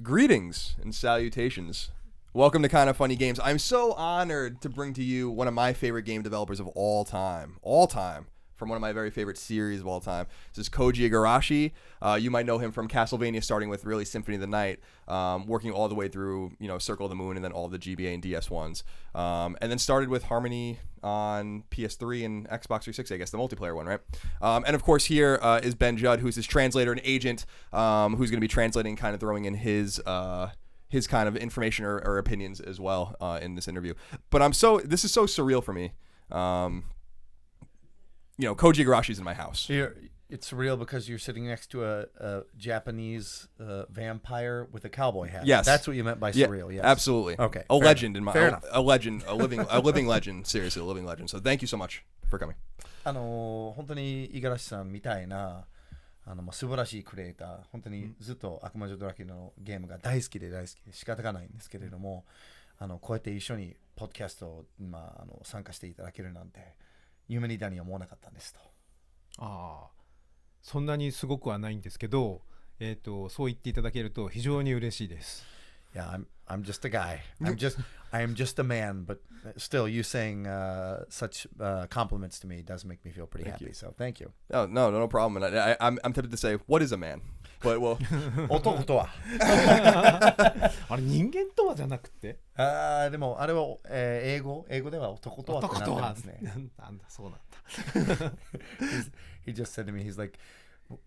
Greetings and salutations. Welcome to Kind of Funny Games. I'm so honored to bring to you one of my favorite game developers of all time, from one of my very favorite series of all time. This is Koji Igarashi. You might know him from Castlevania, starting with really Symphony of the Night, working all the way through, Circle of the Moon and then all of the GBA and DS ones. And then started with Harmony on PS3 and Xbox 360, I guess, the multiplayer one, right? And of course here is Ben Judd, who's his translator and agent, who's going to be translating, kind of throwing in his kind of information or opinions as well in this interview. But this is so surreal for me. Koji Igarashi's in my house. It's surreal because you're sitting next to a Japanese vampire with a cowboy hat. Yes, that's what you meant by surreal. Yes, absolutely. Okay, a legend enough. a legend, a living legend. Seriously, a living legend. So thank you so much for coming. 本当に五十嵐さんみたいな素晴らしいクリエイター、本当にずっと悪魔女ドラキュラのゲームが大好きで仕方がないんですけれども、こうやって一緒にポッドキャストを参加していただけるなんて夢にだに思わなかったんですと。そんなにすごくはないんですけど、そう言っていただけると非常に嬉しいです。Yeah, I'm just a guy. I am just a man, but still, you saying such compliments to me does make me feel pretty happy. So thank you. No problem. And I'm tempted to say, what is a man? But well, 男とはあれ人間とはじゃなくて、でもあれは、英語では男とはってなってますね。なんだそうなんだ。He just said to me, he's like,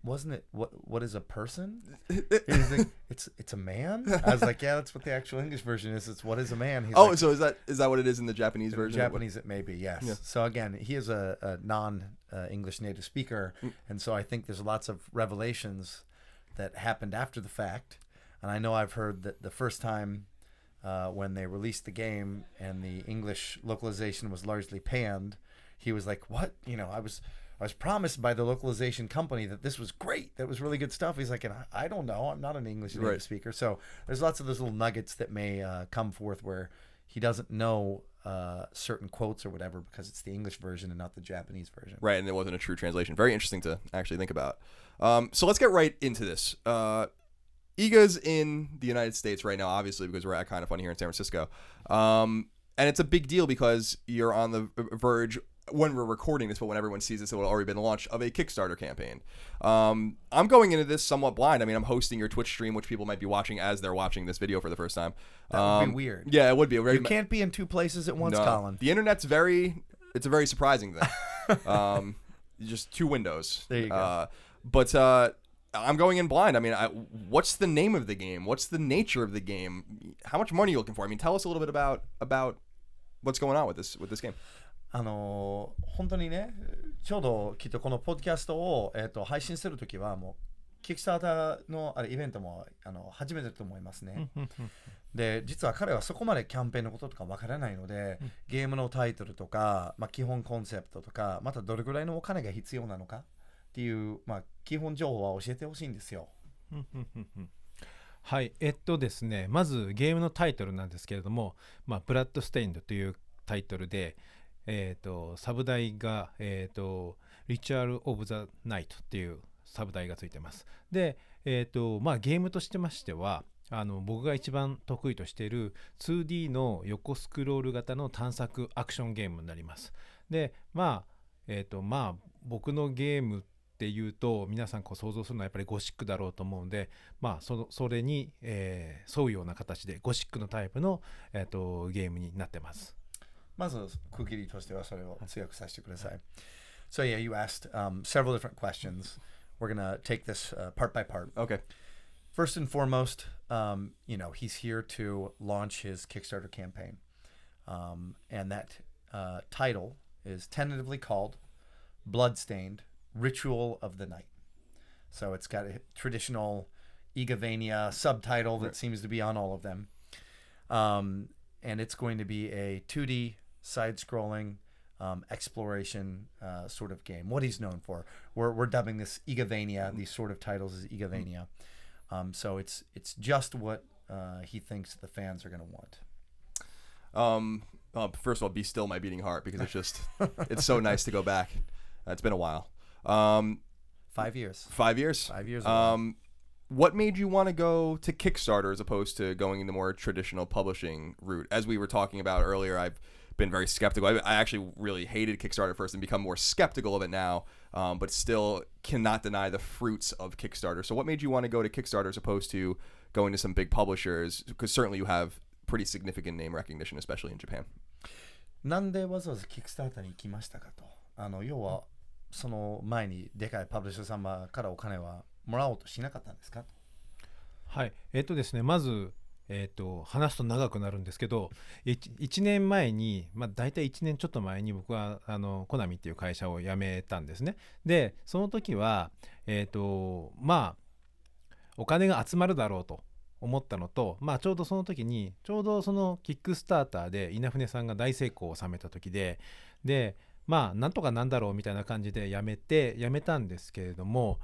wasn't it what is a person? He's like, it's a man. I was like, yeah, that's what the actual English version is. It's what is a man. He's like, so is that what it is in the Japanese version? Japanese it may be, yes. Yeah. So again, he is a non-English native speaker, and so I think there's lots of revelations that happened after the fact. And I know I've heard that the first time when they released the game and the English localization was largely panned, he was like, what? I was promised by the localization company that this was great, that was really good stuff. He's like, and I don't know, I'm not an English native speaker. So there's lots of those little nuggets that may come forth where he doesn't know certain quotes or whatever because it's the English version and not the Japanese version. Right, and it wasn't a true translation. Very interesting to actually think about. So let's get right into this. IGA's in the United States right now, obviously, because we're at Kind of Funny here in San Francisco. And it's a big deal because you're on the verge, when we're recording this, but when everyone sees this, it will already been launched, of a Kickstarter campaign. I'm going into this somewhat blind. I mean, I'm hosting your Twitch stream, which people might be watching as they're watching this video for the first time. That would be weird. Yeah, it would be. You can't be in two places at once, Colin. The internet's it's a very surprising thing. Just two windows. There you go. But I'm going in blind. I mean, what's the name of the game? What's the nature of the game? How much money are you looking for? I mean, tell us a little bit about what's going on with this game. 本当にね、ちょうどきっとこのポッドキャストを、配信するときはもうキックスターターのイベントも初めてと思いますね。で、実は彼はそこまでキャンペーンのこととかわからないので、ゲームのタイトルとか、基本コンセプトとか、またどれくらいのお金が必要なのかっていう、基本情報は教えてほしいんですよ。はい、ですね、まずゲームのタイトルなんですけれども、ブラッドステインドというタイトルで、サブ題が、リチュアル・オブ・ザ・ナイトっていうサブ題がついてます。で、ゲームとしてましては、僕が一番得意としている 2D の横スクロール型の探索アクションゲームになります。で、僕のゲームっていうと皆さん想像するのはやっぱりゴシックだろうと思うんで、それに、沿うような形でゴシックのタイプの、ゲームになってます。まず区切りとしてはそれを強くさせてください。So yeah, you asked several different questions. We're gonna take this part by part. Okay. First and foremost, he's here to launch his Kickstarter campaign, and that title is tentatively called Bloodstained: Ritual of the Night. So it's got a traditional Igavania subtitle that seems to be on all of them, and it's going to be a 2D side-scrolling exploration sort of game. What he's known for. We're dubbing this Igavania. These sort of titles as Igavania. So it's just what he thinks the fans are going to want. First of all, be still my beating heart, because it's so nice to go back. It's been a while. 5 years. 5 years. 5 years ago. what made you want to go to Kickstarter as opposed to going in the more traditional publishing route? As we were talking about earlier, I've been very skeptical. I actually really hated Kickstarter first and become more skeptical of it now, but still cannot deny the fruits of Kickstarter. So what made you want to go to Kickstarter as opposed to going to some big publishers? Because certainly you have pretty significant name recognition, especially in Japan. なんでわざわざキックスターターに行きましたかと。要はその前にでかいパブリッシャー様からお金はもらおうとしなかったんですかと。はい、ですね、まず、話すと長くなるんですけど、1年前に、大体1年ちょっと前に僕はコナミっていう会社を辞めたんですね。で、その時は、お金が集まるだろうと思ったのと、ちょうどその時に、ちょうどそのキックスターターで稲船さんが大成功を収めた時で、なんとかなんだろうみたいな感じで辞めたんですけれども、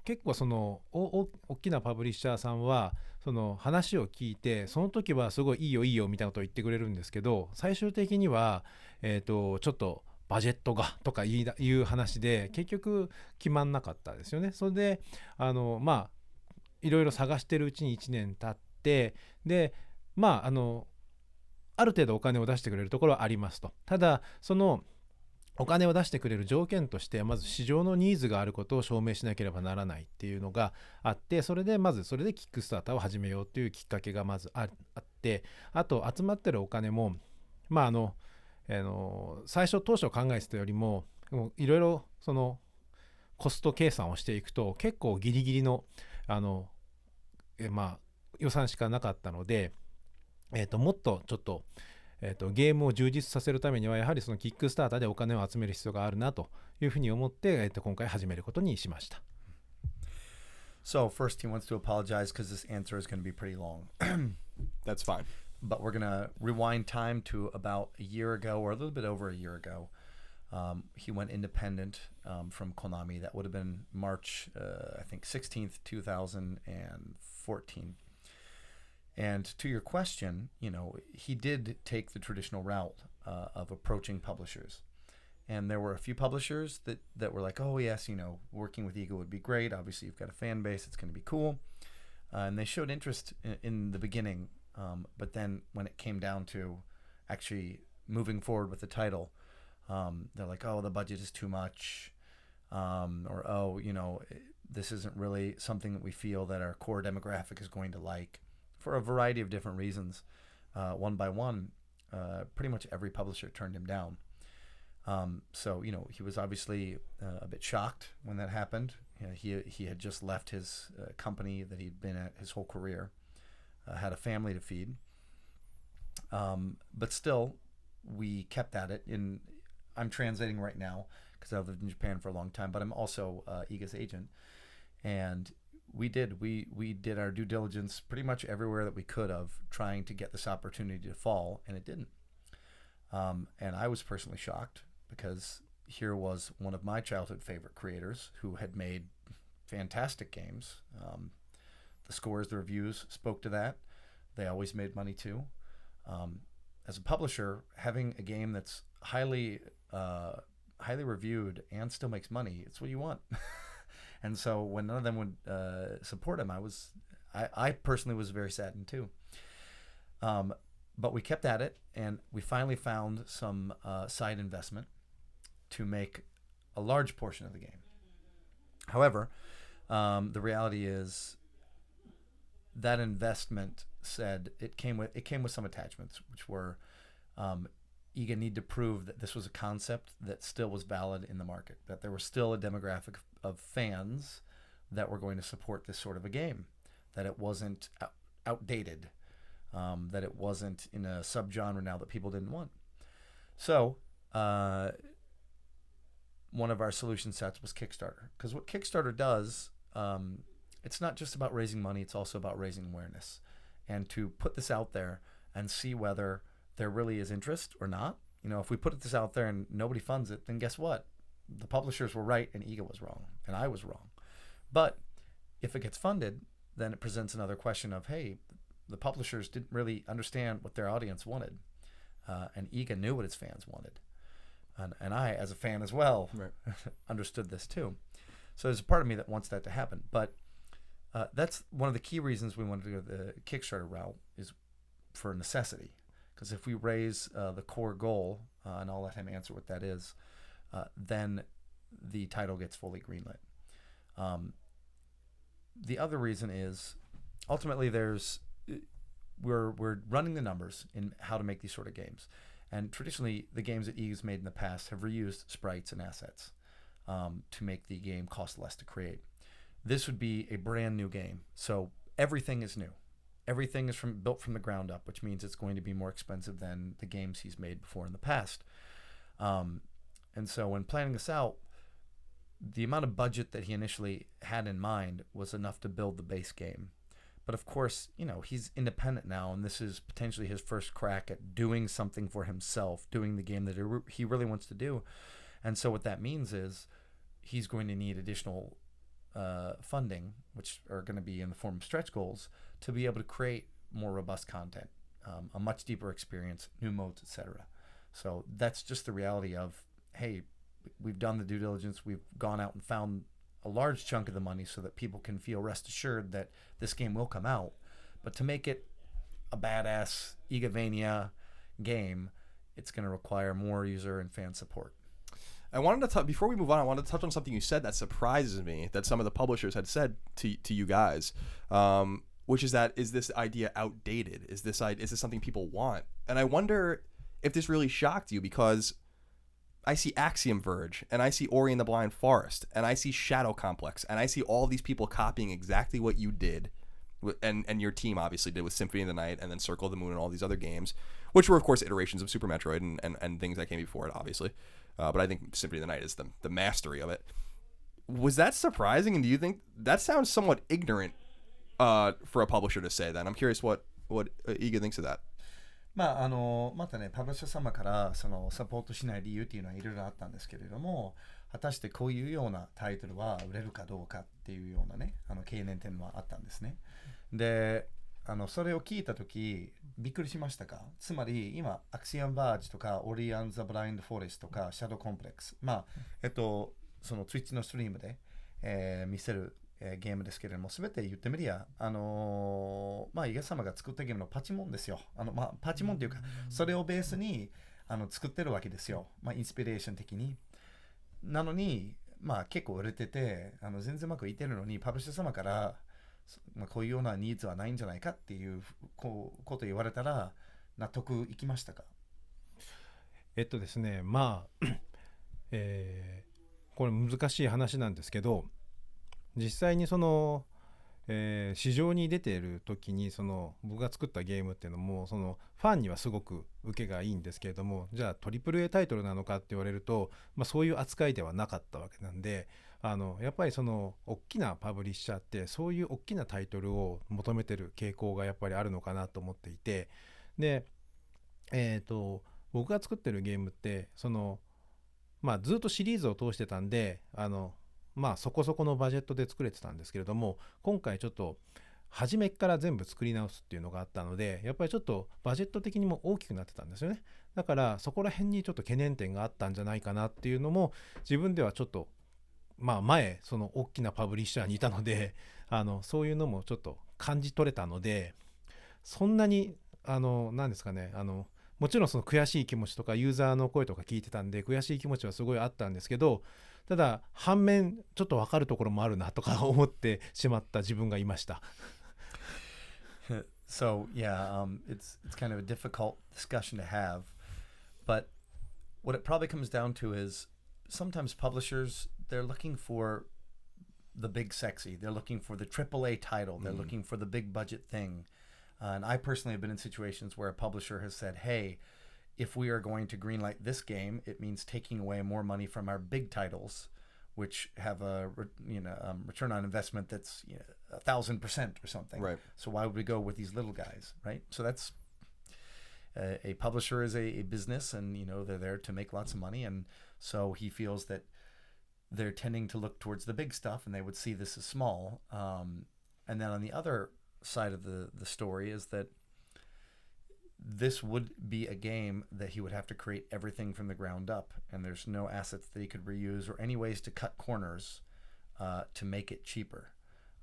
結構その大きなパブリッシャーさんはその話を聞いて、その時はすごいいいよみたいなことを言ってくれるんですけど、最終的には、ちょっとバジェットがとかいう話で結局決まんなかったですよね。それでいろいろ探してるうちに1年経って、である程度お金を出してくれるところはありますと。ただそのお金を出してくれる条件としてまず市場のニーズがあることを証明しなければならないっていうのがあって、それでキックスターターを始めようというきっかけがまずあって、あと集まってるお金も最初当初考えてたよりもいろいろそのコスト計算をしていくと結構ギリギリの予算しかなかったので、もっとちょっとゲームを充実させるためにはやはりそのキックスターターでお金を集める必要があるなというふうに思って、今回始めることにしました。So first he wants to apologize because this answer is going to be pretty long. That's fine. But we're going to rewind time to about a year ago, or a little bit over a year ago. He went independent from Konami. That would have been March, I think 16th, 2014. And to your question, he did take the traditional route of approaching publishers. And there were a few publishers that were like, oh, yes, working with IGA would be great. Obviously, you've got a fan base. It's going to be cool. And they showed interest in the beginning. But then when it came down to actually moving forward with the title, they're like, oh, the budget is too much. Or, this isn't really something that we feel that our core demographic is going to like. For a variety of different reasons, one by one, pretty much every publisher turned him down. So he was obviously a bit shocked when that happened. He had just left his company that he'd been at his whole career, had a family to feed. But still, we kept at it. I'm translating right now because I've lived in Japan for a long time, but I'm also IGA's agent, and we did our due diligence pretty much everywhere that we could of trying to get this opportunity to fall, and it didn't. And I was personally shocked because here was one of my childhood favorite creators who had made fantastic games. The scores, the reviews spoke to that. They always made money too. As a publisher, having a game that's highly reviewed and still makes money, it's what you want. And so when none of them would support him, I personally was very saddened too. But we kept at it, and we finally found some side investment to make a large portion of the game. However, the reality is that investment said it came with some attachments, which were IGA need to prove that this was a concept that still was valid in the market, that there was still a demographic of fans that were going to support this sort of a game, that it wasn't outdated, that it wasn't in a subgenre now that people didn't want. So one of our solution sets was Kickstarter, because what Kickstarter does, it's not just about raising money, it's also about raising awareness, and to put this out there and see whether there really is interest or not. If we put this out there and nobody funds it, then guess what? The publishers were right and IGA was wrong, and I was wrong. But if it gets funded, then it presents another question of, hey, the publishers didn't really understand what their audience wanted, and IGA knew what its fans wanted. And I, as a fan as well, right, understood this too. So there's a part of me that wants that to happen. But That's one of the key reasons we wanted to go the Kickstarter route is for necessity. Because if we raise the core goal, and I'll let him answer what that is, then the title gets fully greenlit. The other reason is ultimately we're running the numbers in how to make these sort of games. And traditionally, the games that IGA's made in the past have reused sprites and assets to make the game cost less to create. This would be a brand new game. So everything is new. Everything is built from the ground up, which means it's going to be more expensive than the games he's made before in the past. And so when planning this out, the amount of budget that he initially had in mind was enough to build the base game. But of course, he's independent now, and this is potentially his first crack at doing something for himself, doing the game that he really wants to do. And so what that means is he's going to need additional funding, which are going to be in the form of stretch goals, to be able to create more robust content, a much deeper experience, new modes, etc. So that's just the reality of, hey, we've done the due diligence, we've gone out and found a large chunk of the money so that people can feel rest assured that this game will come out. But to make it a badass Igavania game, it's going to require more user and fan support. I wanted to before we move on, I wanted to touch on something you said that surprises me, that some of the publishers had said to you guys, which is that, is this idea outdated? Is this something people want? And I wonder if this really shocked you, because I see Axiom Verge, and I see Ori and the Blind Forest, and I see Shadow Complex, and I see all these people copying exactly what you did, and your team obviously did with Symphony of the Night, and then Circle of the Moon, and all these other games, which were of course iterations of Super Metroid and things that came before it, obviously. But I think Symphony of the Night is the mastery of it. Was that surprising, and do you think that sounds somewhat ignorant for a publisher to say that? I'm curious what IGA thinks of that. またね、パブリッシャー様からそのサポートしない理由っていうのはいろいろあったんですけれども、果たしてこういうようなタイトルは売れるかどうかっていうようなね、懸念点はあったんですね。で、それを聞いたときびっくりしましたか？つまり今アクシアンバージとかオリアン・ザ・ブラインド・フォレストとかシャドウ・コンプレックス、その Twitch のストリームで、見せるゲームですけれども、全て言ってみりゃイガ様が作ったゲームのパチモンですよ。パチモンっていうか、それをベースに作ってるわけですよ。インスピレーション的に。なのに結構売れてて全然うまくいってるのに、パブリッシャー様からこういうようなニーズはないんじゃないかっていうこと言われたら納得いきましたか？ですね、これ難しい話なんですけど、実際にその、市場に出ている時に僕が作ったゲームっていうのもファンにはすごく受けがいいんですけれども、じゃあ AAA タイトルなのかって言われると、そういう扱いではなかったわけなんで、やっぱり大きなパブリッシャーってそういう大きなタイトルを求めてる傾向がやっぱりあるのかなと思っていて、で、僕が作ってるゲームってずっとシリーズを通してたんでそこそこのバジェットで作れてたんですけれども、今回ちょっと初めから全部作り直すっていうのがあったので、やっぱりちょっとバジェット的にも大きくなってたんですよね。だからそこら辺にちょっと懸念点があったんじゃないかなっていうのも自分ではちょっと前大きなパブリッシャーにいたのでそういうのもちょっと感じ取れたので、そんなに何ですかね、もちろん悔しい気持ちとかユーザーの声とか聞いてたんで悔しい気持ちはすごいあったんですけど、ただ反面ちょっと分かるところもあるなとか思ってしまった自分がいました。So yeah, it's kind of a difficult discussion to have, but what it probably comes down to is sometimes publishers, they're looking for the big sexy, they're looking for the AAA title, they're looking for the big budget thing. And I personally have been in situations where a publisher has said, hey, if we are going to greenlight this game, it means taking away more money from our big titles, which have a return on investment that's 1,000% or something. Right. So why would we go with these little guys, right? So that's a publisher is a business, and they're there to make lots of money, and so he feels that they're tending to look towards the big stuff, and they would see this as small. And then on the other side of the story is that this would be a game that he would have to create everything from the ground up, and there's no assets that he could reuse or any ways to cut corners to make it cheaper.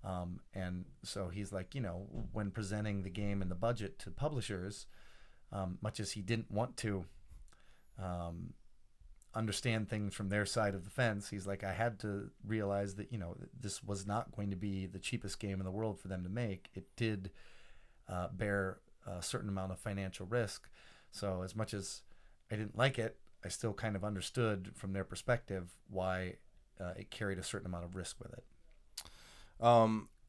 And so he's like, when presenting the game and the budget to publishers, much as he didn't want to understand things from their side of the fence, he's like, I had to realize that, this was not going to be the cheapest game in the world for them to make. It did bear a certain amount of financial risk. So as much as I didn't like it, I still kind of understood from their perspective why it carried a certain amount of risk with it.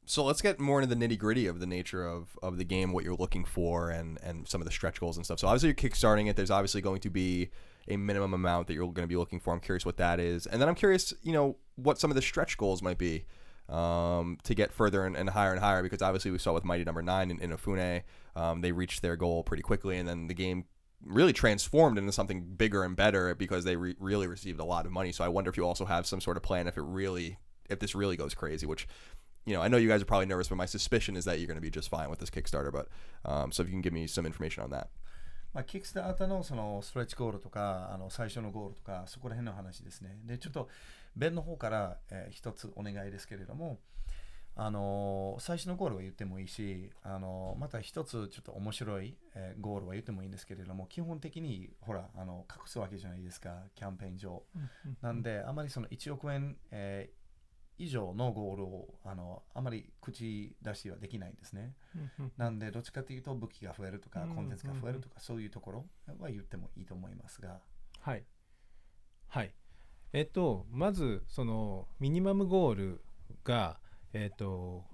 So let's get more into the nitty gritty of the nature of the game, what you're looking for, and some of the stretch goals and stuff. So obviously you're kickstarting it. There's obviously going to be a minimum amount that you're going to be looking for. I'm curious what that is. And then I'm curious, what some of the stretch goals might be to get further and higher, because obviously we saw with Mighty Number 9 in Inafune, they reached their goal pretty quickly, and then the game really transformed into something bigger and better because they really received a lot of money. So I wonder if you also have some sort of plan if this really goes crazy, which, I know you guys are probably nervous, but my suspicion is that you're going to be just fine with this Kickstarter. But so if you can give me some information on that. キックスターターのそのストレッチゴールとか最初のゴールとかそこら辺の話ですね。でちょっとベンの方から、一つお願いですけれども、最初のゴールは言ってもいいし、また一つちょっと面白い、ゴールは言ってもいいんですけれども、基本的にほら隠すわけじゃないですか、キャンペーン上。なんであまりその1億円、以上のゴールをあまり口出しはできないんですね。なんでどっちかというと武器が増えるとかコンテンツが増えるとかそういうところは言ってもいいと思いますが。はいはい。まずそのミニマムゴールが50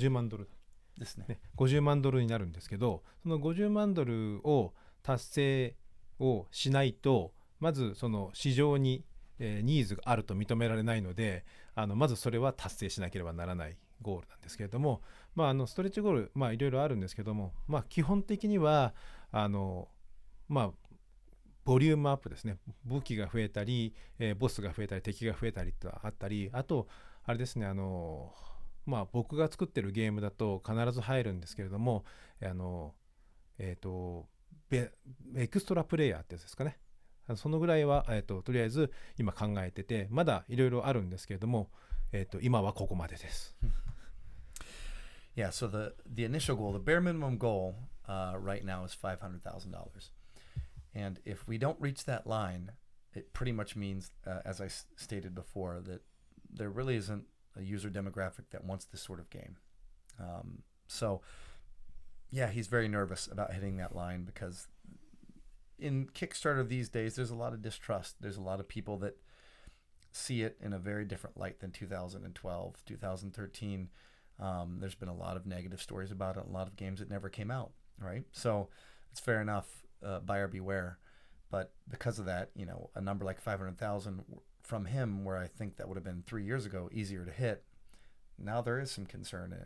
万ドルですね。50万ドルになるんですけど、その50万ドルを達成をしないとまずその市場にニーズがあると認められないので、まずそれは達成しなければならないゴールなんですけれども、ストレッチゴールいろいろあるんですけども、基本的にはボリュームアップですね。武器が増えたり、ボスが増えたり敵が増えたりとあったり、あとあれですね、僕が作ってるゲームだと必ず入るんですけれども、エクストラプレイヤーってやつですかね。そのぐらいは、とりあえず今考えてて、まだいろいろあるんですけれども、今はここまでです。Yeah, so the initial goal, the bare minimum goal right now is $500,000. And if we don't reach that line, it pretty much means, as I stated before, that there really isn't a user demographic that wants this sort of game. So, yeah, he's very nervous about hitting that line because in Kickstarter these days, there's a lot of distrust. There's a lot of people that see it in a very different light than 2012, 2013. There's been a lot of negative stories about it, a lot of games that never came out, right? So it's fair enough, buyer beware. But because of that, a number like 500,000 from him, where I think that would have been 3 years ago, easier to hit, now there is some concern.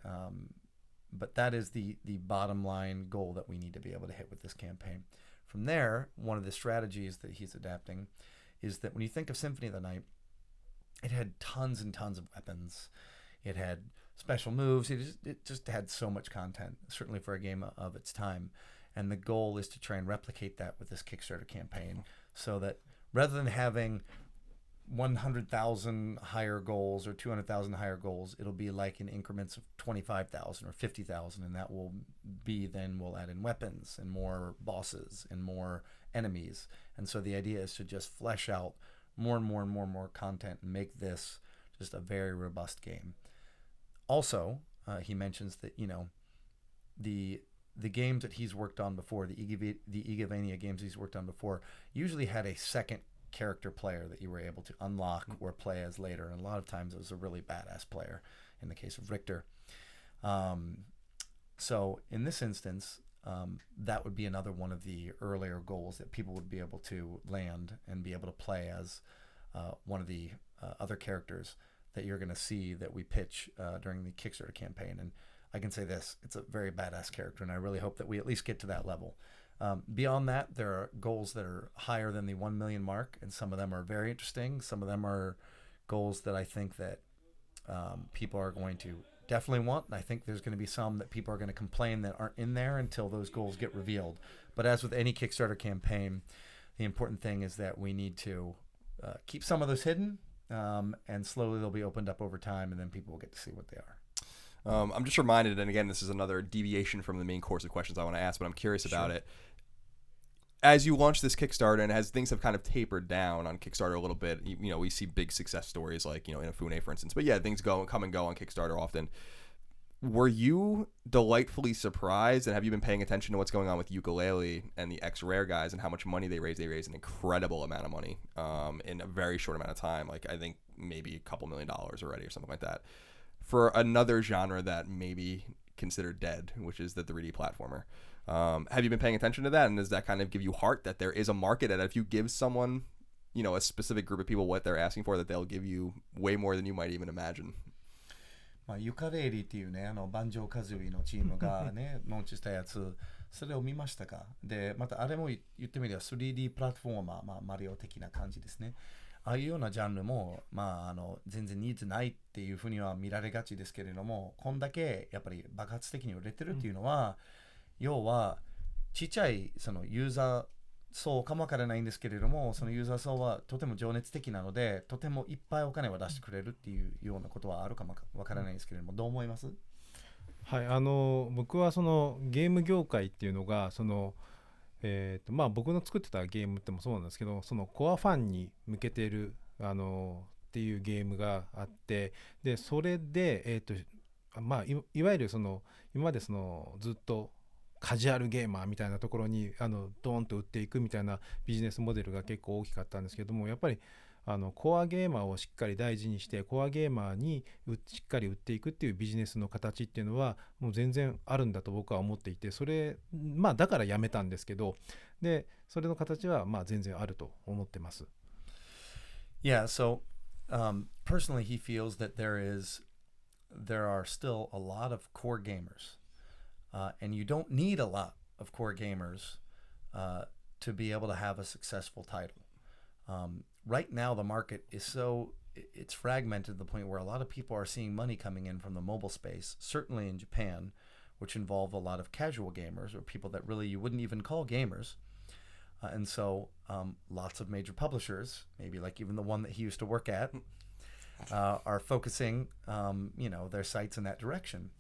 But that is the bottom line goal that we need to be able to hit with this campaign. From there, one of the strategies that he's adapting is that when you think of Symphony of the Night, it had tons and tons of weapons. It had special moves. It just had so much content, certainly for a game of its time. And the goal is to try and replicate that with this Kickstarter campaign so that rather than having 100,000 higher goals or 200,000 higher goals, it'll be like in increments of 25,000 or 50,000, and that will be then we'll add in weapons and more bosses and more enemies. And so the idea is to just flesh out more and more and more and more content and make this just a very robust game. Also, he mentions that the games that he's worked on before, the Igavania games he's worked on before, usually had a second character player that you were able to unlock or play as later, and a lot of times it was a really badass player in the case of Richter. So in this instance, that would be another one of the earlier goals that people would be able to land and be able to play as one of the other characters that you're going to see that we pitch during the Kickstarter campaign. And I can say this, it's a very badass character, and I really hope that we at least get to that level. Beyond that, there are goals that are higher than the 1 million mark, and some of them are very interesting. Some of them are goals that I think that people are going to definitely want. And I think there's going to be some that people are going to complain that aren't in there until those goals get revealed. But as with any Kickstarter campaign, the important thing is that we need to keep some of those hidden, and slowly they'll be opened up over time, and then people will get to see what they are. I'm just reminded, and again, this is another deviation from the main course of questions I want to ask, but I'm curious about it. As you launch this Kickstarter and as things have kind of tapered down on Kickstarter a little bit, you know, we see big success stories like, you know, Inafune, for instance. But yeah, things come and go on Kickstarter often. Were you delightfully surprised, and have you been paying attention to what's going on with Yooka-Laylee and the X-Rare guys and how much money they raised? They raised an incredible amount of money in a very short amount of time. Like, I think maybe a couple $1 million already or something like that. For another genre that maybe considered dead, which is the 3D platformer. Have you been paying attention to that? And does that kind of give you heart that there is a market, and if you give someone, you know, a specific group of people what they're asking for, that they'll give you way more than you might even imagine? まあ、ユカレーリーっていうね、バンジョーカズイのチームがね、ローンチしたやつ、それを見ましたか？で、またあれも言ってみれば 3D プラットフォーマー、まあ、マリオ的な感じですね。ああいうようなジャンルも、まあ、全然ニーズないっていうふうには見られがちですけれども、こんだけやっぱり爆発的に売れてるっていうのは、要はちっちゃいそのユーザー層かもわからないんですけれども、そのユーザー層はとても情熱的なので、とてもいっぱいお金を出してくれるっていうようなことはあるかもわからないんですけれども、どう思います？はい、僕はそのゲーム業界っていうのがまあ僕の作ってたゲームってもそうなんですけど、そのコアファンに向けてるっていうゲームがあって、でそれでまあいわゆるその今までそのずっとカジュアルゲーマーみたいなところにドーンと売っていくみたいなビジネスモデルが結構大きかったんですけども、やっぱりコアゲーマーをしっかり大事にしてコアゲーマーにしっかり売っていくっていうビジネスの形っていうのはもう全然あるんだと僕は思っていて、それまあだからやめたんですけど、でそれの形はまあ全然あると思ってます。Yeah, so personally he feels that there are still a lot of core gamers, and you don't need a lot of core gamers to be able to have a successful title. Right now the market is it's fragmented to the point where a lot of people are seeing money coming in from the mobile space, certainly in Japan, which involve a lot of casual gamers or people that really you wouldn't even call gamers. And so lots of major publishers, maybe like even the one that he used to work at, are focusing their sites in that direction.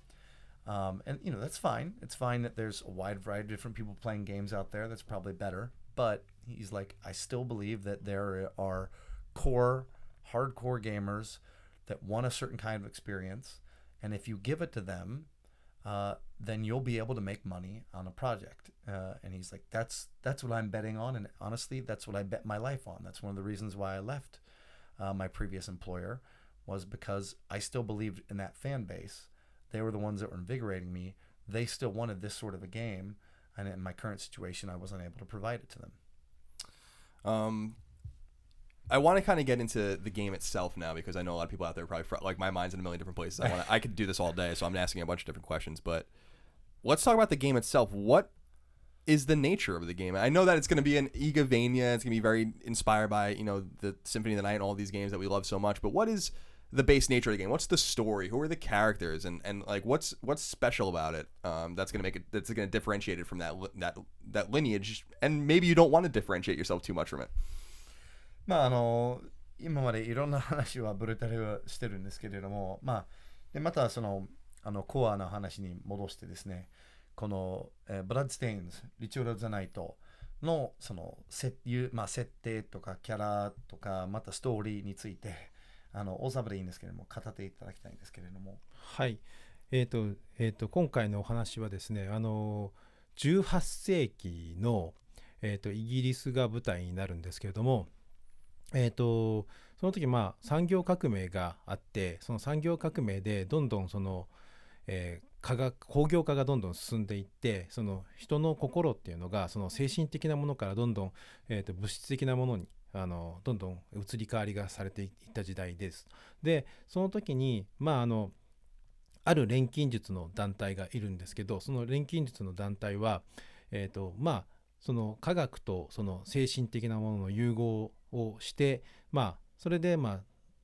And that's fine. It's fine that there's a wide variety of different people playing games out there. That's probably better. But he's like, I still believe that there are core, hardcore gamers that want a certain kind of experience. And if you give it to them, then you'll be able to make money on a project. And he's like, that's what I'm betting on. And honestly, that's what I bet my life on. That's one of the reasons why I left my previous employer, was because I still believed in that fan base. They were the ones that were invigorating me. They still wanted this sort of a game. And in my current situation, I wasn't able to provide it to them. I want to kind of get into the game itself now, because I know a lot of people out there probably, like, my mind's in a million different places. I could do this all day, so I'm asking a bunch of different questions. But let's talk about the game itself. What is the nature of the game? I know that it's going to be an IGA-vania. It's going to be very inspired by, the Symphony of the Night and all these games that we love so much. But what is the base nature of the game? What's the story? Who are the characters? And like, what's special about it that's going to differentiate it from that lineage? And maybe you don't want to differentiate yourself too much from it. まあ今までいろんな話はブルタルはしてるんですけれども、でまたそのコアな話に戻してですね、このブラッドステインズ、リチュアル・ザ・ナイトのその設定とかキャラとかまたストーリーについて大サブでいいんですけれども語っていただきたいんですけれども。はい。今回のお話はですね、18世紀のイギリスが舞台になるんですけれども。その時産業革命があって、その産業革命でどんどんその、工業化がどんどん進んでいって、その人の心っていうのがその精神的なものからどんどん、物質的なものにどんどん移り変わりがされていった時代です。でその時にある錬金術の団体がいるんですけど、その錬金術の団体はその科学とその精神的なものの融合をして、それで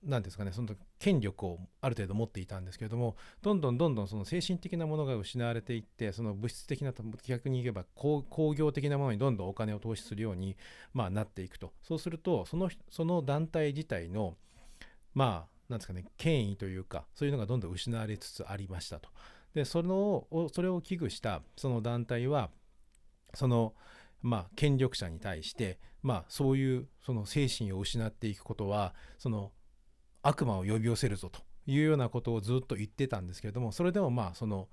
何ですかね、その権力をある程度持っていたんですけれども、どんどんその精神的なものが失われていって、その物質的な、逆に言えば工業的なものにどんどんお金を投資するようになっていくと。そうするとその団体自体のなんですかね、権威というかそういうのがどんどん失われつつありましたと。でそれを危惧したその団体はその権力者に対して、そういうその精神を失っていくことはその悪魔を呼び寄せるぞというようなことをずっと言ってたんですけれども、それでもその、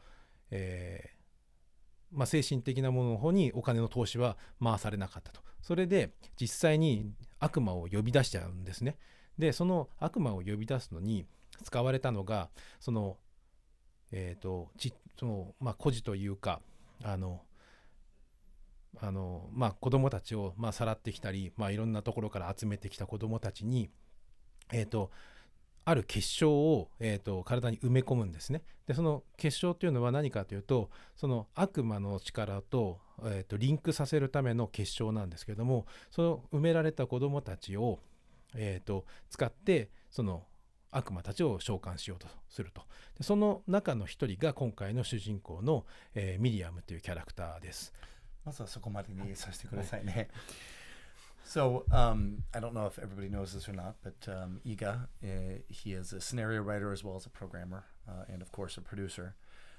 精神的なものの方にお金の投資は回されなかったと。それで実際に悪魔を呼び出しちゃうんですね。でその悪魔を呼び出すのに使われたのがその孤児というか子供たちをさらってきたり、いろんなところから集めてきた子供たちにある結晶を、体に埋め込むんですね。でその結晶というのは何かというとその悪魔の力と、リンクさせるための結晶なんですけれども、その埋められた子どもたちを、使ってその悪魔たちを召喚しようとすると。でその中の一人が今回の主人公の、ミリアムというキャラクターです。まずはそこまでにさせてくださいね。So, I don't know if everybody knows this or not, but IGA, he is a scenario writer as well as a programmer, and of course a producer.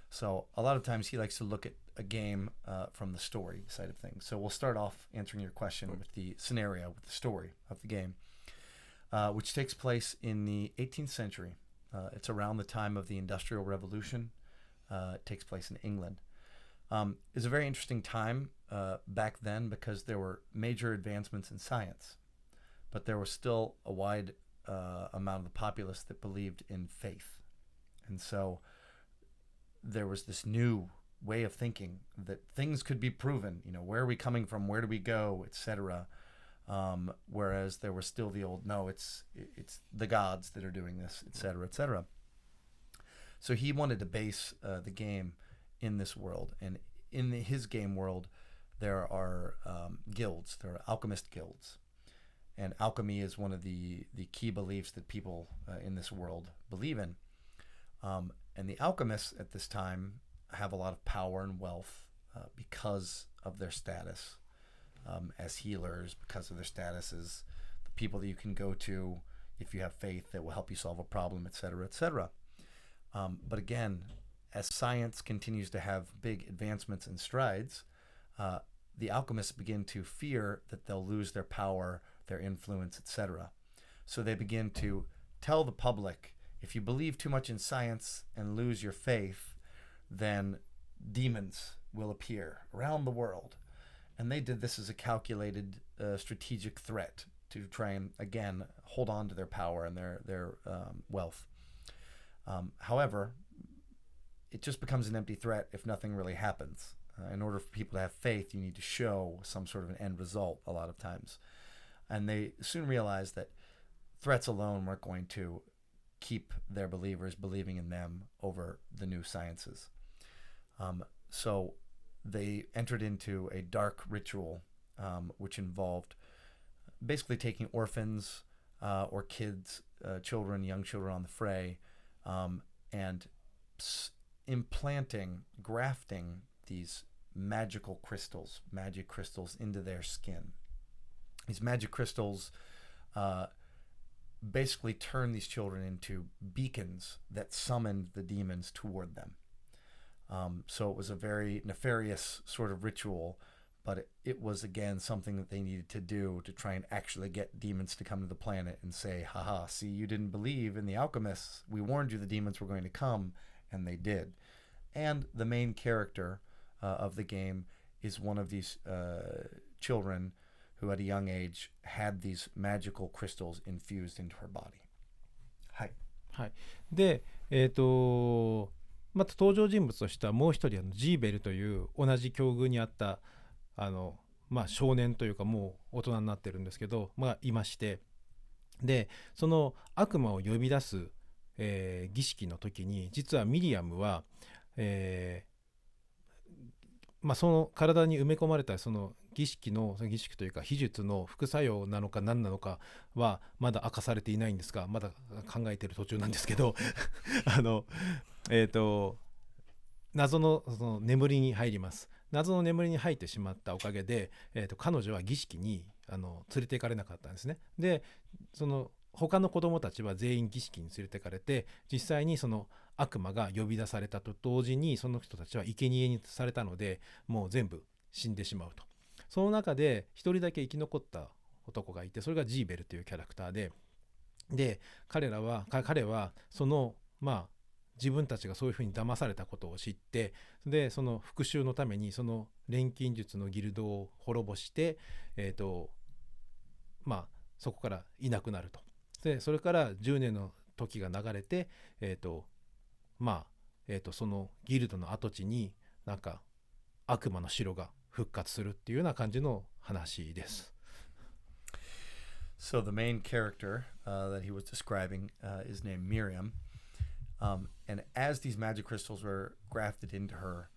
So a lot of times he likes to look at a game from the story side of things. So we'll start off answering your question with the scenario, with the story of the game, which takes place in the 18th century. It's around the time of the Industrial Revolution. It takes place in England. It's a very interesting time back then because there were major advancements in science, but there was still a wide amount of the populace that believed in faith. And so there was this new way of thinking that things could be proven, where are we coming from, where do we go, etc. Whereas there was still the old, no, it's the gods that are doing this, etc., etc. So he wanted to base the game in this world, and in his game world there are guilds. There are alchemist guilds, and alchemy is one of the key beliefs that people in this world believe in, and the alchemists at this time have a lot of power and wealth because of their status as healers, because of their status as the people that you can go to if you have faith that will help you solve a problem, etc., etc. But again, as science continues to have big advancements and strides, the alchemists begin to fear that they'll lose their power, their influence, etc. So they begin to tell the public, if you believe too much in science and lose your faith, then demons will appear around the world. And they did this as a calculated strategic threat to try and, again, hold on to their power and their wealth. However, it just becomes an empty threat if nothing really happens. In order for people to have faith, you need to show some sort of an end result a lot of times. And they soon realized that threats alone weren't going to keep their believers believing in them over the new sciences. So they entered into a dark ritual, which involved basically taking orphans or kids, children, young children on the fray, and implanting, grafting these magic crystals into their skin. These magic crystals basically turn these children into beacons that summoned the demons toward them. So it was a very nefarious sort of ritual, but it was, again, something that they needed to do to try and actually get demons to come to the planet and say, haha, see, you didn't believe in the alchemists. We warned you the demons were going to come, and they did. And the main character of the game is one of these children who at a young age had these magical crystals infused into her body. はい。はい。で、また登場人物としてはもう一人ジーベルという同じ境遇にあった少年というかもう大人になってるんですけど、いまして、でその悪魔を呼び出す、儀式の時に実はミリアムは、その体に埋め込まれたその儀式というか秘術の副作用なのか何なのかはまだ明かされていないんですが、まだ考えている途中なんですけど謎の、その眠りに入ります。謎の眠りに入ってしまったおかげで、彼女は儀式に連れて行かれなかったんですね。でその他の子供たちは全員儀式に連れてかれて、実際にその悪魔が呼び出されたと同時にその人たちは生贄にされたので、もう全部死んでしまうと。その中で一人だけ生き残った男がいて、それがジーベルというキャラクターで、彼はその自分たちがそういうふうに騙されたことを知って、でその復讐のためにその錬金術のギルドを滅ぼして、そこからいなくなると。でそれから10年の時が流れて、そのギルドの跡地になんか悪魔の城が復活するっていうような感じの話です。So the main character that he was describing is named Miriam. And as these magic crystals were grafted into her,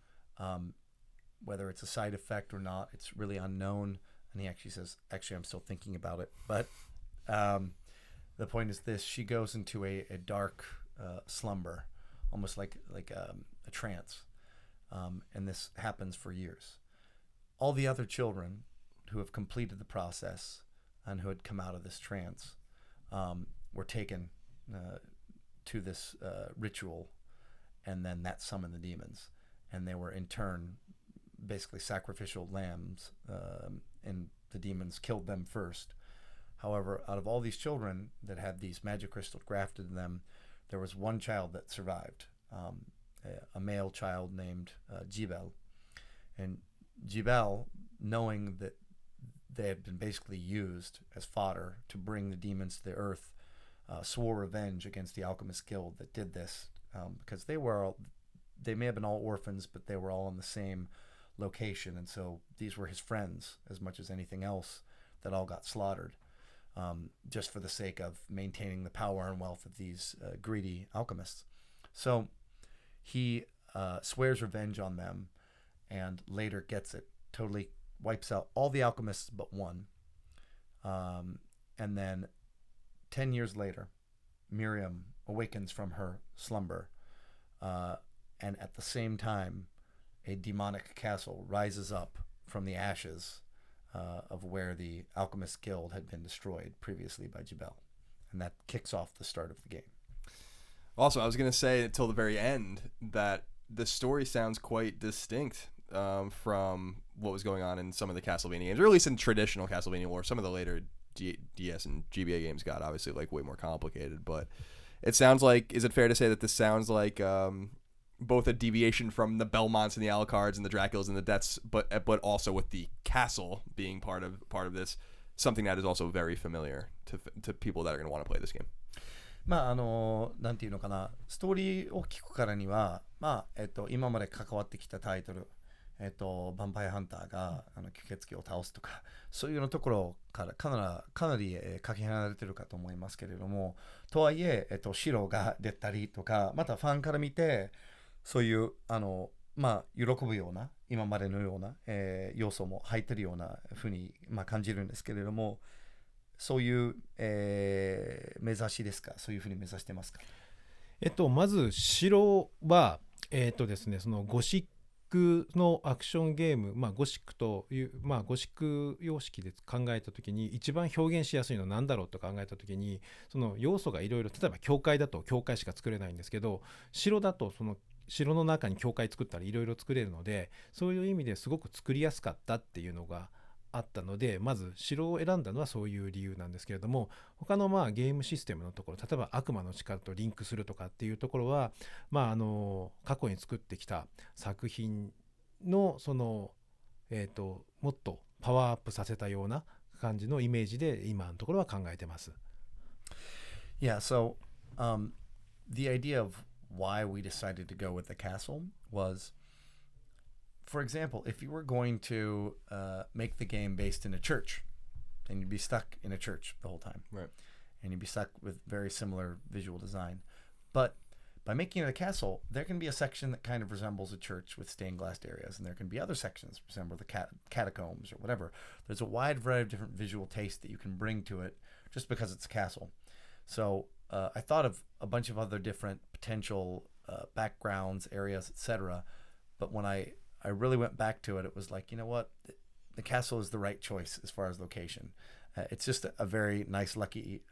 whether it's a side effect or not, it's really unknown. And he actually says, I'm still thinking about it. But the point is this: she goes into a dark slumber, almost like a trance. And this happens for years. All the other children who have completed the process and who had come out of this trance were taken to this ritual, and then that summoned the demons, and they were in turn basically sacrificial lambs, and the demons killed them first. However, out of all these children that had these magic crystals grafted in them, there was one child that survived, a male child named Jibel. And Jibel, knowing that they had been basically used as fodder to bring the demons to the earth, swore revenge against the Alchemist Guild that did this, because they may have been all orphans, but they were all in the same location, and so these were his friends as much as anything else that all got slaughtered, just for the sake of maintaining the power and wealth of these greedy alchemists. So he swears revenge on them, and later gets it, totally wipes out all the alchemists but one. And then 10 years later, Miriam awakens from her slumber, and at the same time, a demonic castle rises up from the ashes of where the Alchemist Guild had been destroyed previously by Jibel. And that kicks off the start of the game. Also, I was going to say until the very end that the story sounds quite distinct from what was going on in some of the Castlevania games, or at least in traditional Castlevania lore. Some of the later DS and GBA games got obviously like way more complicated, but it sounds like, is it fair to say that this sounds like both a deviation from the Belmonts and the Alucards and the Draculas and the Deaths, but also with the castle being part of this, something that is also very familiar to people that are going to want to play this game? なんていうのかな、ストーリーを聞くからには、今まで関わってきたタイトル、ヴァンパイアハンターが吸血鬼を倒すとか、そういうのところからかなりかけ離れてるかと思いますけれども、とはいえ、白が出たりとか、またファンから見てそういう喜ぶような今までのような、要素も入ってるようなふうに、感じるんですけれども、そういう、目指しですか？そういうふうに目指してますか？まず白はですね、そのゴシックのアクションゲーム、ゴシックという、ゴシック様式で考えたときに一番表現しやすいのは何だろうと考えたときに、その要素がいろいろ、例えば教会だと教会しか作れないんですけど、城だとその城の中に教会作ったりいろいろ作れるので、そういう意味ですごく作りやすかったっていうのがあったので、まず城を選んだのはそういう理由なんですけれども、他のゲームシステムのところ、例えば悪魔の力とリンクするとかっていうところは、過去に作ってきた作品のそのもっとパワーアップさせたような感じのイメージで今のところは考えてます。Yeah, so the idea of why we decided to go with the castle was, for example, if you were going to make the game based in a church, then you'd be stuck in a church the whole time. Right. And you'd be stuck with very similar visual design. But by making it a castle, there can be a section that kind of resembles a church with stained glass areas, and there can be other sections that resemble the catacombs or whatever. There's a wide variety of different visual tastes that you can bring to it just because it's a castle. So I thought of a bunch of other different potential backgrounds, areas, etc. But when I really went back to it, it was like, you know what? The castle is the right choice as far as location. It's just a very nice, lucky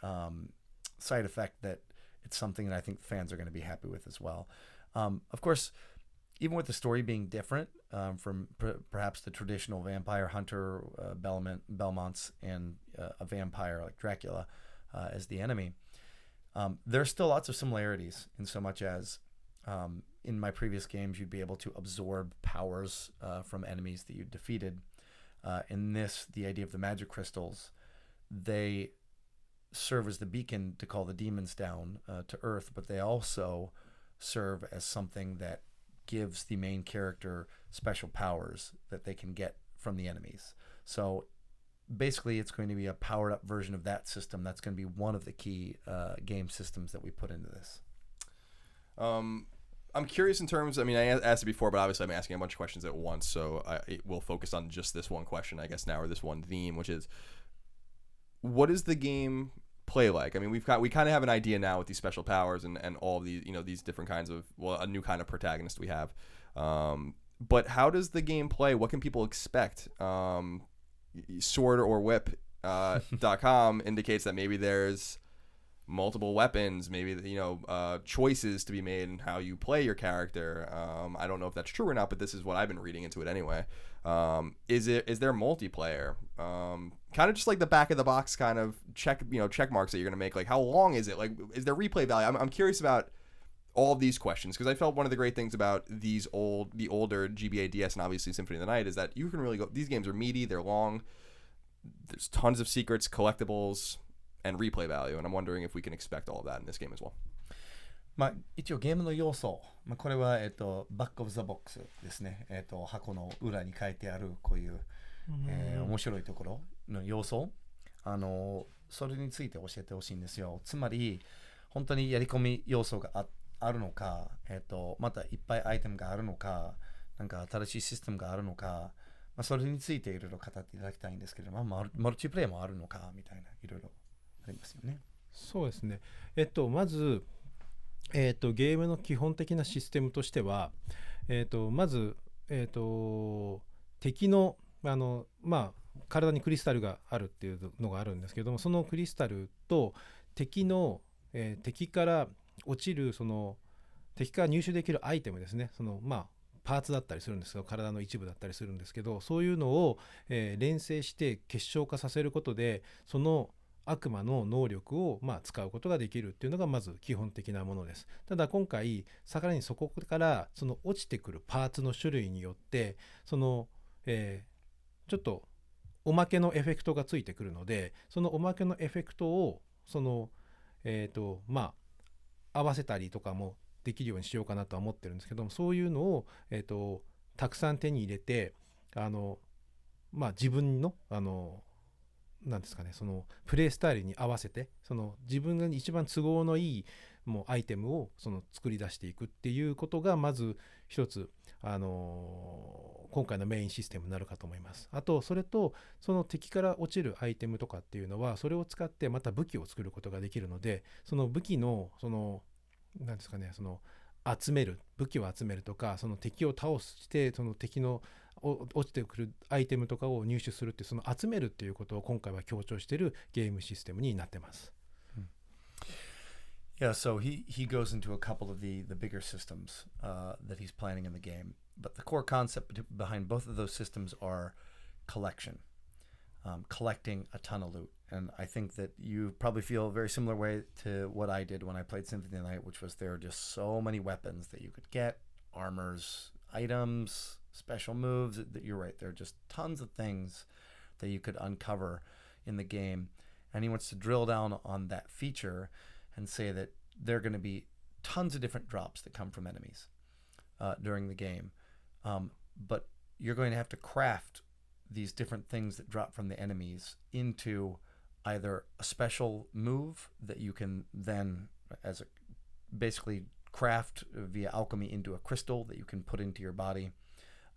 side effect that it's something that I think fans are going to be happy with as well. Of course, even with the story being different from perhaps the traditional vampire hunter, Belmonts, and a vampire like Dracula as the enemy, there's still lots of similarities in so much as in my previous games, you'd be able to absorb powers from enemies that you defeated. In this, the idea of the magic crystals, they serve as the beacon to call the demons down to Earth, but they also serve as something that gives the main character special powers that they can get from the enemies. So basically, it's going to be a powered up version of that system. That's going to be one of the key game systems that we put into this. I'm curious in terms, I mean, I asked it before, but obviously I'm asking a bunch of questions at once, so we'll focus on just this one question, I guess now, or this one theme, which is, what does the game play like? I mean, we kind of have an idea now with these special powers and all of these, these different kinds of, well, a new kind of protagonist we have. But how does the game play? What can people expect? Sword or Whip .com indicates that maybe there's multiple weapons, maybe choices to be made in how you play your character. I don't know if that's true or not, but this is what I've been reading into it anyway. Is there multiplayer? Kind of just like the back of the box kind of check marks that you're gonna make. Like, how long is it? Like, is there replay value? I'm curious about all of these questions, because I felt one of the great things about the older GBA DS and obviously Symphony of the Night is that you can really go. These games are meaty, they're long. There's tons of secrets, collectibles, and replay value, and I'm wondering if we can expect all of that in this game as well. 一応ゲームの要素、これはバックオブザボックスですね。箱の裏に書いてあるこういう、面白いところの要素、それについて教えてほしいんですよ。つまり本当にやり込み要素があるのか、またいっぱいアイテムがあるのか、なんか新しいシステムがあるのか、それについていろいろ語っていただきたいんですけど、マルチプレイもあるのかみたいないろいろありますよね。そうですね。まず、ゲームの基本的なシステムとしては、まず、敵の体にクリスタルがあるっていうのがあるんですけども、そのクリスタルと敵から落ちる敵から入手できるアイテムですね。パーツだったりするんですけど、体の一部だったりするんですけど、そういうのを、連成して結晶化させることで、その悪魔の能力を使うことができるっていうのがまず基本的なものです。ただ今回さらにそこから落ちてくるパーツの種類によってちょっとおまけのエフェクトがついてくるので、そのおまけのエフェクトを合わせたりとかもできるようにしようかなとは思ってるんですけども、そういうのを、たくさん手に入れて自分のなんですかね、プレイスタイルに合わせて自分が一番都合のいいアイテムを作り出していくっていうことがまず一つ、今回のメインシステムになるかと思います。あとそれと敵から落ちるアイテムとかっていうのはそれを使ってまた武器を作ることができるので、その武器のなんですかね、武器を集めるとか、敵を倒して敵の落ちてくるアイテムとかを入手するって、集めるっていうことを今回は強調しているゲームシステムになってます。Yeah, so he goes into a couple of the bigger systems that he's planning in the game, but the core concept behind both of those systems are collection, collecting a ton of loot. And I think that you probably feel a very similar way to what I did when I played Symphony of the Night, which was there are just so many weapons that you could get, armors, items, special moves. You're right, there are just tons of things that you could uncover in the game. And he wants to drill down on that feature and say that there are going to be tons of different drops that come from enemies during the game. But you're going to have to craft these different things that drop from the enemies into either a special move that you can then basically craft via alchemy into a crystal that you can put into your body,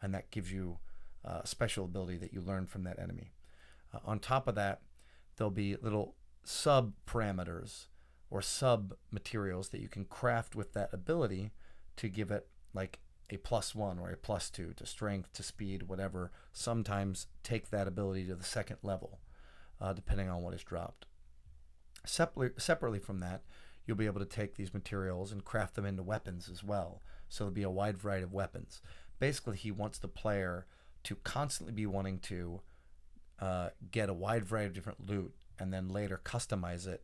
and that gives you a special ability that you learn from that enemy. On top of that, there'll be little sub parameters or sub materials that you can craft with that ability to give it like a +1 or a +2 to strength, to speed, whatever. Sometimes take that ability to the second level, depending on what is dropped. Separately from that, you'll be able to take these materials and craft them into weapons as well. So there'll be a wide variety of weapons. Basically, he wants the player to constantly be wanting to get a wide variety of different loot and then later customize it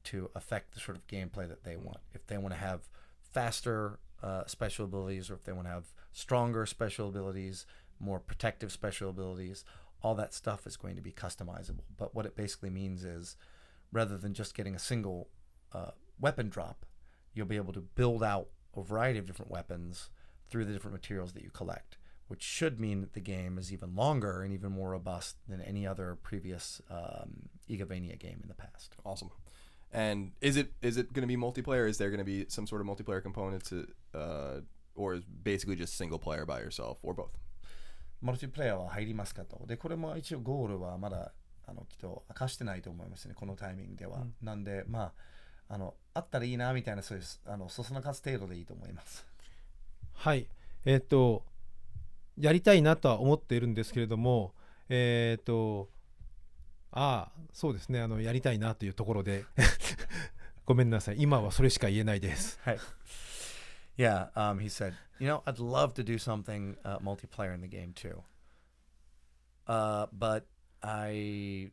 to affect the sort of gameplay that they want. If they want to have faster special abilities, or if they want to have stronger special abilities, more protective special abilities, all that stuff is going to be customizable. But what it basically means is, rather than just getting a single weapon drop, you'll be able to build out a variety of different weapons through the different materials that you collect, which should mean that the game is even longer and even more robust than any other previous Igavania game in the past. Awesome. And is it going to be multiplayer? Is there going to be some sort of multiplayer component to, or is basically just single player by yourself, or both? マルチプレイヤーは入りますかと。で、これも一応ゴールはまだきっと明かしてないと思いますね、このタイミングでは。なんで、まあ、あったらいいなみたいな、そういうそそのかす程度でいいと思います。はい。やりたいなとは思っているんですけれども、そうですね、やりたいなというところでごめんなさい、今はそれしか言えないです。はい。Yeah, he said, I'd love to do something multiplayer in the game too. But I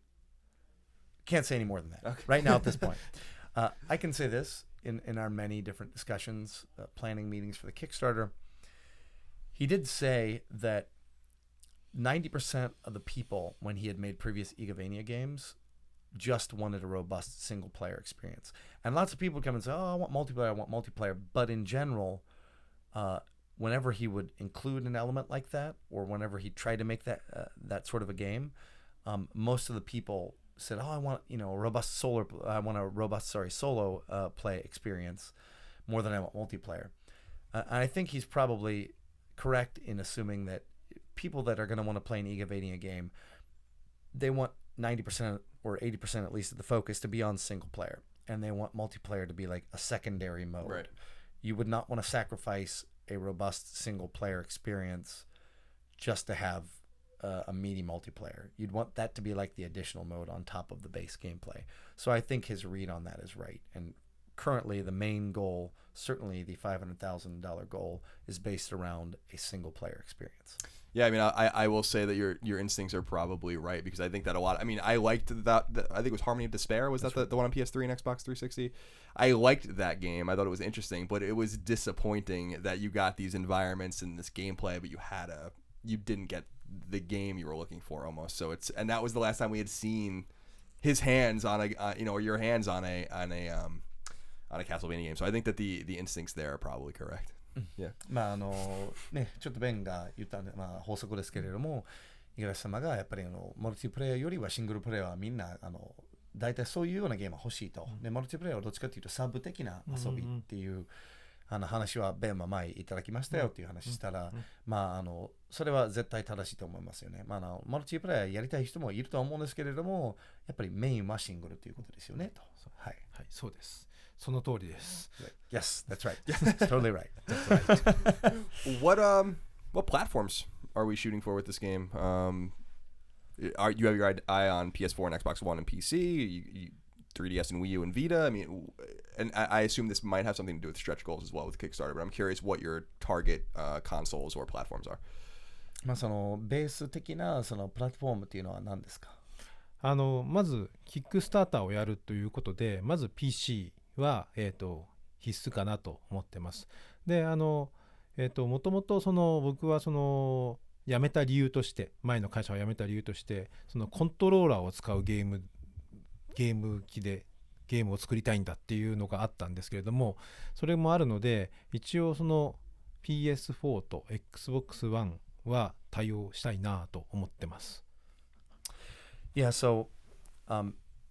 can't say any more than that right now at this point. I can say this in our many different discussions, planning meetings for the Kickstarter. He did say that 90% of the people, when he had made previous Igavania games, just wanted a robust single-player experience. And lots of people would come and say, I want multiplayer. But in general, whenever he would include an element like that, or whenever he tried to make that sort of a game, most of the people said, I want a robust solo play experience more than I want multiplayer. And I think he's probably correct in assuming that people that are going to want to play an Igavania game, they want 90% or 80% at least of the focus to be on single player, and they want multiplayer to be like a secondary mode. Right. You would not want to sacrifice a robust single player experience just to have a meaty multiplayer. You'd want that to be like the additional mode on top of the base gameplay. So I think his read on that is right. And currently the main goal, certainly the $500,000 goal, is based around a single player experience. Yeah, I mean, I will say that your instincts are probably right, because I think that a lot. I mean, I liked that. I think it was Harmony of Despair. Was that the one on PS3 and Xbox 360? I liked that game. I thought it was interesting, but it was disappointing that you got these environments and this gameplay, but you didn't get the game you were looking for almost. So and that was the last time we had seen his hands on or your hands on a Castlevania game. So I think that the instincts there are probably correct. Yeah. まあね、ちょっとベンが言った法則ですけれども、五十嵐様がやっぱりマルチプレイヤーよりはシングルプレイヤーはみんな大体そういうようなゲームが欲しいと。でマルチプレイヤーはどっちかというとサブ的な遊びっていう話はベンは前いただきましたよっていう話したら、まあそれは絶対正しいと思いますよね。まあマルチプレイヤーやりたい人もいるとは思うんですけれども、やっぱりメインはシングルということですよねと。はい。はい、そうです。その通りです。Yes, that's right. Totally right. That's right. What platforms are we shooting for with this game? You have your eye on PS4 and Xbox One and PC, 3DS and Wii U and Vita? I mean, and I assume this might have something to do with stretch goals as well with Kickstarter, but I'm curious what your target consoles or platforms are. まあそのベース的なそのプラットフォームっていうのは何ですか？まずキックスターターをやるということで、まず PC は、必須かなと思ってます。で、もともと僕は辞めた理由として、前の会社を辞めた理由として、コントローラーを使うゲーム機でゲームを作りたいんだっていうのがあったんですけれども、それもあるので、一応PS4 と Xbox One は対応したいなと思ってます。Yeah, so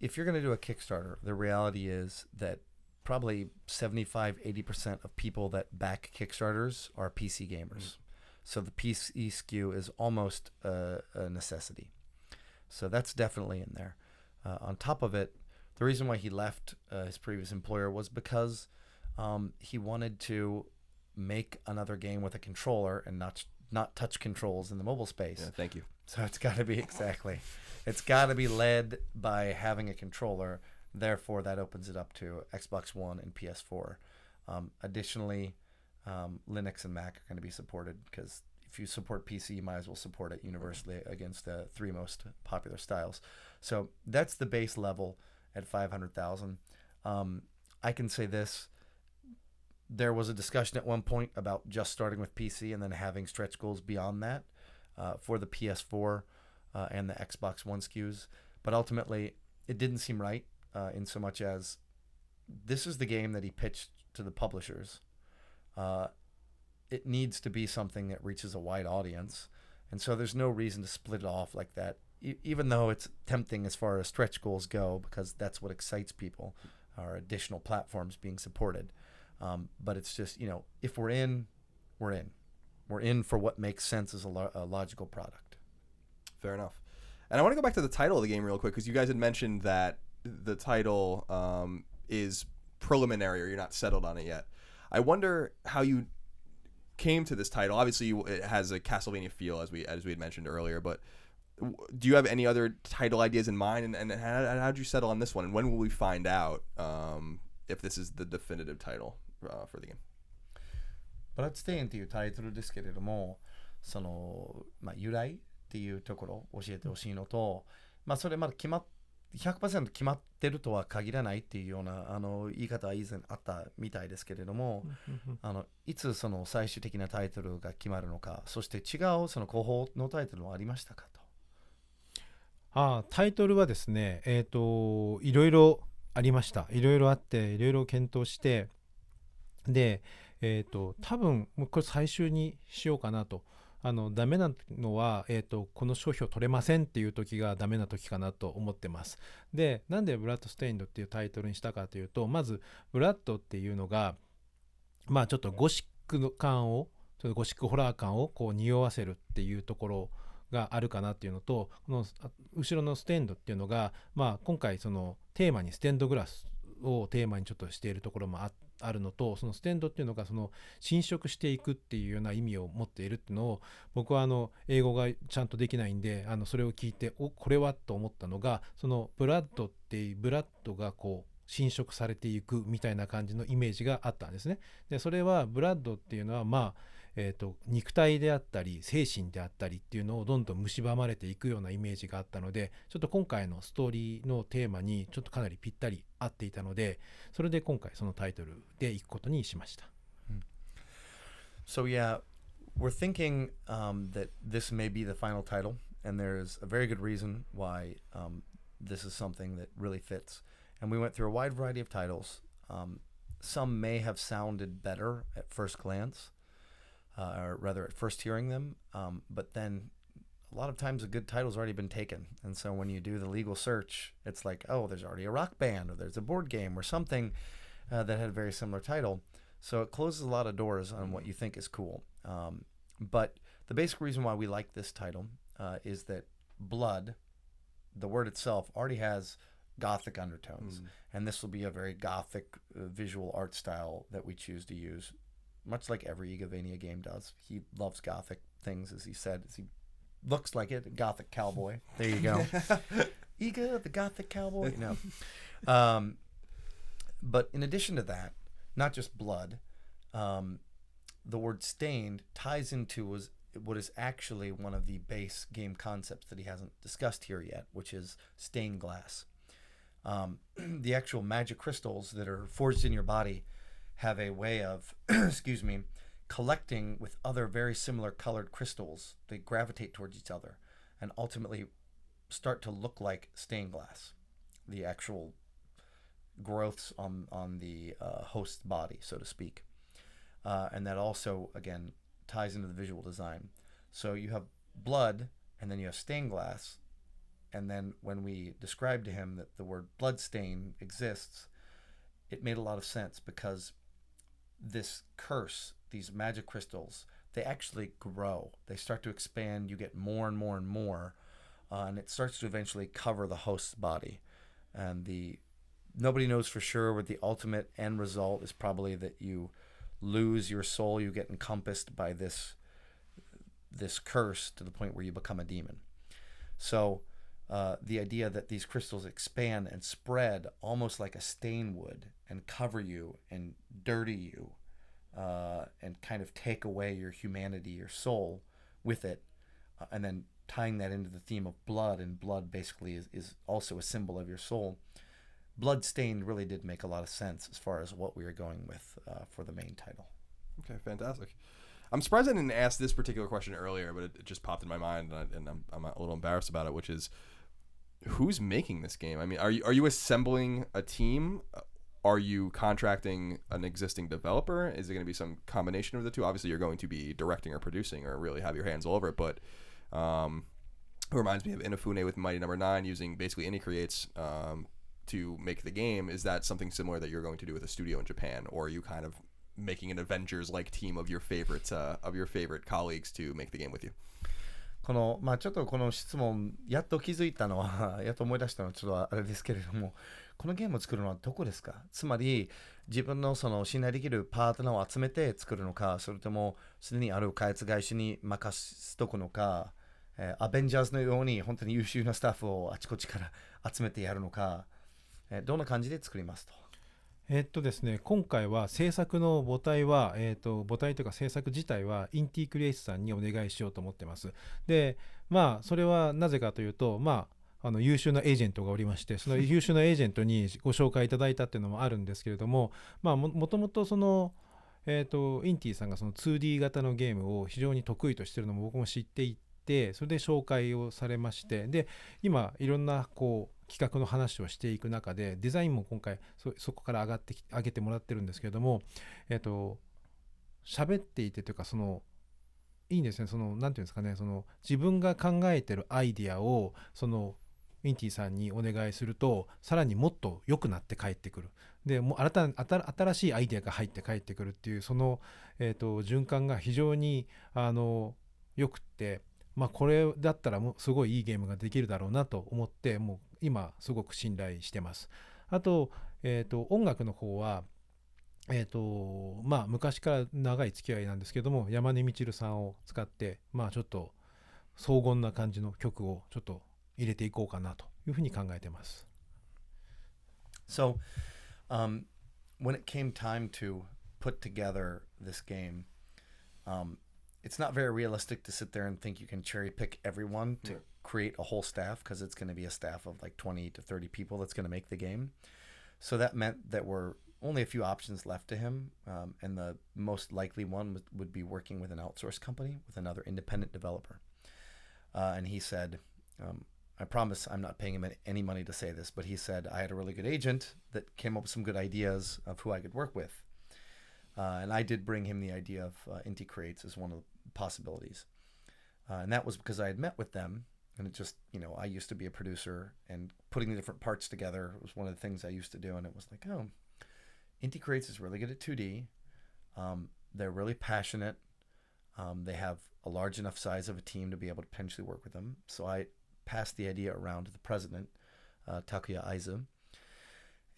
if you're going to do a Kickstarter, the reality is that probably 75-80% of people that back Kickstarters are PC gamers. So the PC SKU is almost a necessity. So that's definitely in there. On top of it, the reason why he left his previous employer was because he wanted to make another game with a controller and not touch controls in the mobile space. Yeah, thank you. So it's got to be it's got to be led by having a controller, Therefore, that opens it up to Xbox One and PS4. Additionally, Linux and Mac are going to be supported because if you support PC, you might as well support it universally against the three most popular styles. So that's the base level at 500,000. I can say this. There was a discussion at one point about just starting with PC and then having stretch goals beyond that for the PS4 and the Xbox One SKUs. But ultimately, it didn't seem right in so much as this is the game that he pitched to the publishers. It needs to be something that reaches a wide audience. And so there's no reason to split it off like that, even though it's tempting as far as stretch goals go, because that's what excites people, are additional platforms being supported. But it's just, if we're in, we're in. We're in for what makes sense as a logical product. Fair enough. And I want to go back to the title of the game real quick, because you guys had mentioned that the title is preliminary, or you're not settled on it yet. I wonder how you came to this title. Obviously, it has a Castlevania feel, as we had mentioned earlier, but do you have any other title ideas in mind, and how did you settle on this one, and when will we find out if this is the definitive title for the game? Bloodstained っていうタイトルですけれども、由来っていうところを教えてほしいのと、それまだ100% 決まってるとは限らないっていうような言い方は以前あったみたいですけれども、いつその最終的なタイトルが決まるのか、そして違うその候補のタイトルはありましたかと。タイトルはですね、いろいろありました。いろいろあって、いろいろ検討して、で、多分これ最終にしようかなと。ダメなのは、この商標取れませんっていう時がダメな時かなと思ってます。で、なんでブラッドステインドっていうタイトルにしたかというと、まずブラッドっていうのがちょっとゴシック感を、ちょっとゴシックホラー感をこう匂わせるっていうところがあるかなっていうのと、この後ろのステンドっていうのが、今回そのテーマにステンドグラスをテーマにちょっとしているところもあるのと、そのステンドっていうのがその侵食していくっていうような意味を持っているっていうのを、僕は英語がちゃんとできないんで、それを聞いてこれはと思ったのが、そのブラッドっていうブラッドがこう侵食されていくみたいな感じのイメージがあったんですね。でそれはブラッドっていうのは肉体であったり精神であったりっていうのをどんどん蝕まれていくようなイメージがあったので、ちょっと今回のストーリーのテーマにちょっとかなりぴったり合っていたので、それで今回そのタイトルでいくことにしました。So yeah, we're thinking that this may be the final title, and there's a very good reason why this is something that really fits. And we went through a wide variety of titles. Some may have sounded better at first glance, or rather at first hearing them, but then a lot of times a good title's already been taken. And so when you do the legal search, it's like, oh, there's already a rock band, or there's a board game, or something that had a very similar title. So it closes a lot of doors on what you think is cool. But the basic reason why we like this title is that blood, the word itself, already has Gothic undertones. And this will be a very Gothic visual art style that we choose to use, much like every Igavania game does. He loves Gothic things, as he said. He looks like it, Gothic cowboy. There you go. Iga, the Gothic cowboy. No. But in addition to that, not just blood, the word stained ties into what is actually one of the base game concepts that he hasn't discussed here yet, which is stained glass. The actual magic crystals that are forged in your body have a way of, collecting with other very similar colored crystals. They gravitate towards each other and ultimately start to look like stained glass, the actual growths on the host's body, so to speak. And that also, again, ties into the visual design. So you have blood, and then you have stained glass. And then when we described to him that the word bloodstain exists, it made a lot of sense, because this curse, these magic crystals, they actually grow. They start to expand. You get more and more and more. And it starts to eventually cover the host's body. And nobody knows for sure, what the ultimate end result is probably that you lose your soul. You get encompassed by this curse to the point where you become a demon. So the idea that these crystals expand and spread almost like a stain would and cover you and dirty you and kind of take away your humanity, your soul with it. And then tying that into the theme of blood, and blood basically is also a symbol of your soul. Bloodstained really did make a lot of sense as far as what we were going with for the main title. Okay, fantastic. I'm surprised I didn't ask this particular question earlier, but it just popped in my mind, and I'm a little embarrassed about it, which is, who's making this game? I mean, are you assembling a team? Are you contracting an existing developer? Is it going to be some combination of the two? Obviously, you're going to be directing or producing or really have your hands all over it, but it reminds me of Inafune with Mighty Number 9 using basically Indie Creates to make the game. Is that something similar that you're going to do with a studio in Japan, or are you kind of making an Avengers-like team of your favorite colleagues to make the game with you? ちょっとこの質問やっと気づいたのはやっと思い出したのはちょっとあれですけれども、このゲームを作るのはどこですか？つまり自分のその信頼できるパートナーを集めて作るのか、それともすでにある開発会社に任せとくのか、アベンジャーズのように本当に優秀なスタッフをあちこちから集めてやるのか、どんな感じで作りますと。ですね、今回は制作の母体は、母体というか制作自体はインティクリエイトさんにお願いしようと思ってます。で、それはなぜかというと、優秀なエージェントがおりまして、その優秀なエージェントにご紹介いただいたっていうのもあるんですけれども、もともとその、インティさんがその 2D 型のゲームを非常に得意としているのも僕も知っていて、それで紹介をされまして、で、今いろんな企画の話をしていく中で、デザインも今回そこから上げてもらってるんですけれども、喋っていてというか、いいんですね、なんていうんですかね、自分が考えてるアイディアをインティさんにお願いすると、さらにもっと良くなって帰ってくる。で、もう新しいアイディアが入って帰ってくるっていう、循環が非常に良くって、これだったらもうすごいいいゲームができるだろうなと思って、もう今すごく信頼してます。あと、音楽の方は、昔から長い付き合いなんですけども、山根みちるさんを使って、ちょっと荘厳な感じの曲をちょっと入れていこうかなというふうに考えてます。So, when it came time to put together this game, it's not very realistic to sit there and think you can cherry pick everyone to create a whole staff, because it's going to be a staff of like 20 to 30 people that's going to make the game. So that meant that we're only a few options left to him, and the most likely one would be working with an outsourced company, with another independent developer. And he said, I promise I'm not paying him any money to say this, but he said I had a really good agent that came up with some good ideas of who I could work with. And I did bring him the idea of Inti Creates as one of the possibilities. And that was because I had met with them, and it just, I used to be a producer, and putting the different parts together was one of the things I used to do. And it was like, oh, Inti Creates is really good at 2D. They're really passionate. They have a large enough size of a team to be able to potentially work with them. So I passed the idea around to the president, Takuya Aizu.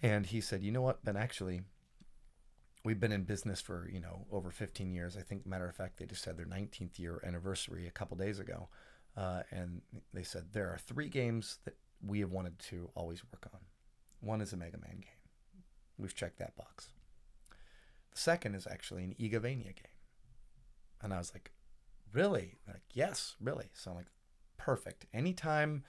And he said, you know what, Ben, actually, we've been in business for, over 15 years. I think, matter of fact, they just had their 19th year anniversary a couple days ago. And they said, there are 3 games that we have wanted to always work on. One is a Mega Man game. We've checked that box. The second is actually an IGA game. And I was like, really? They're like, yes, really. So I'm like, perfect. Anytime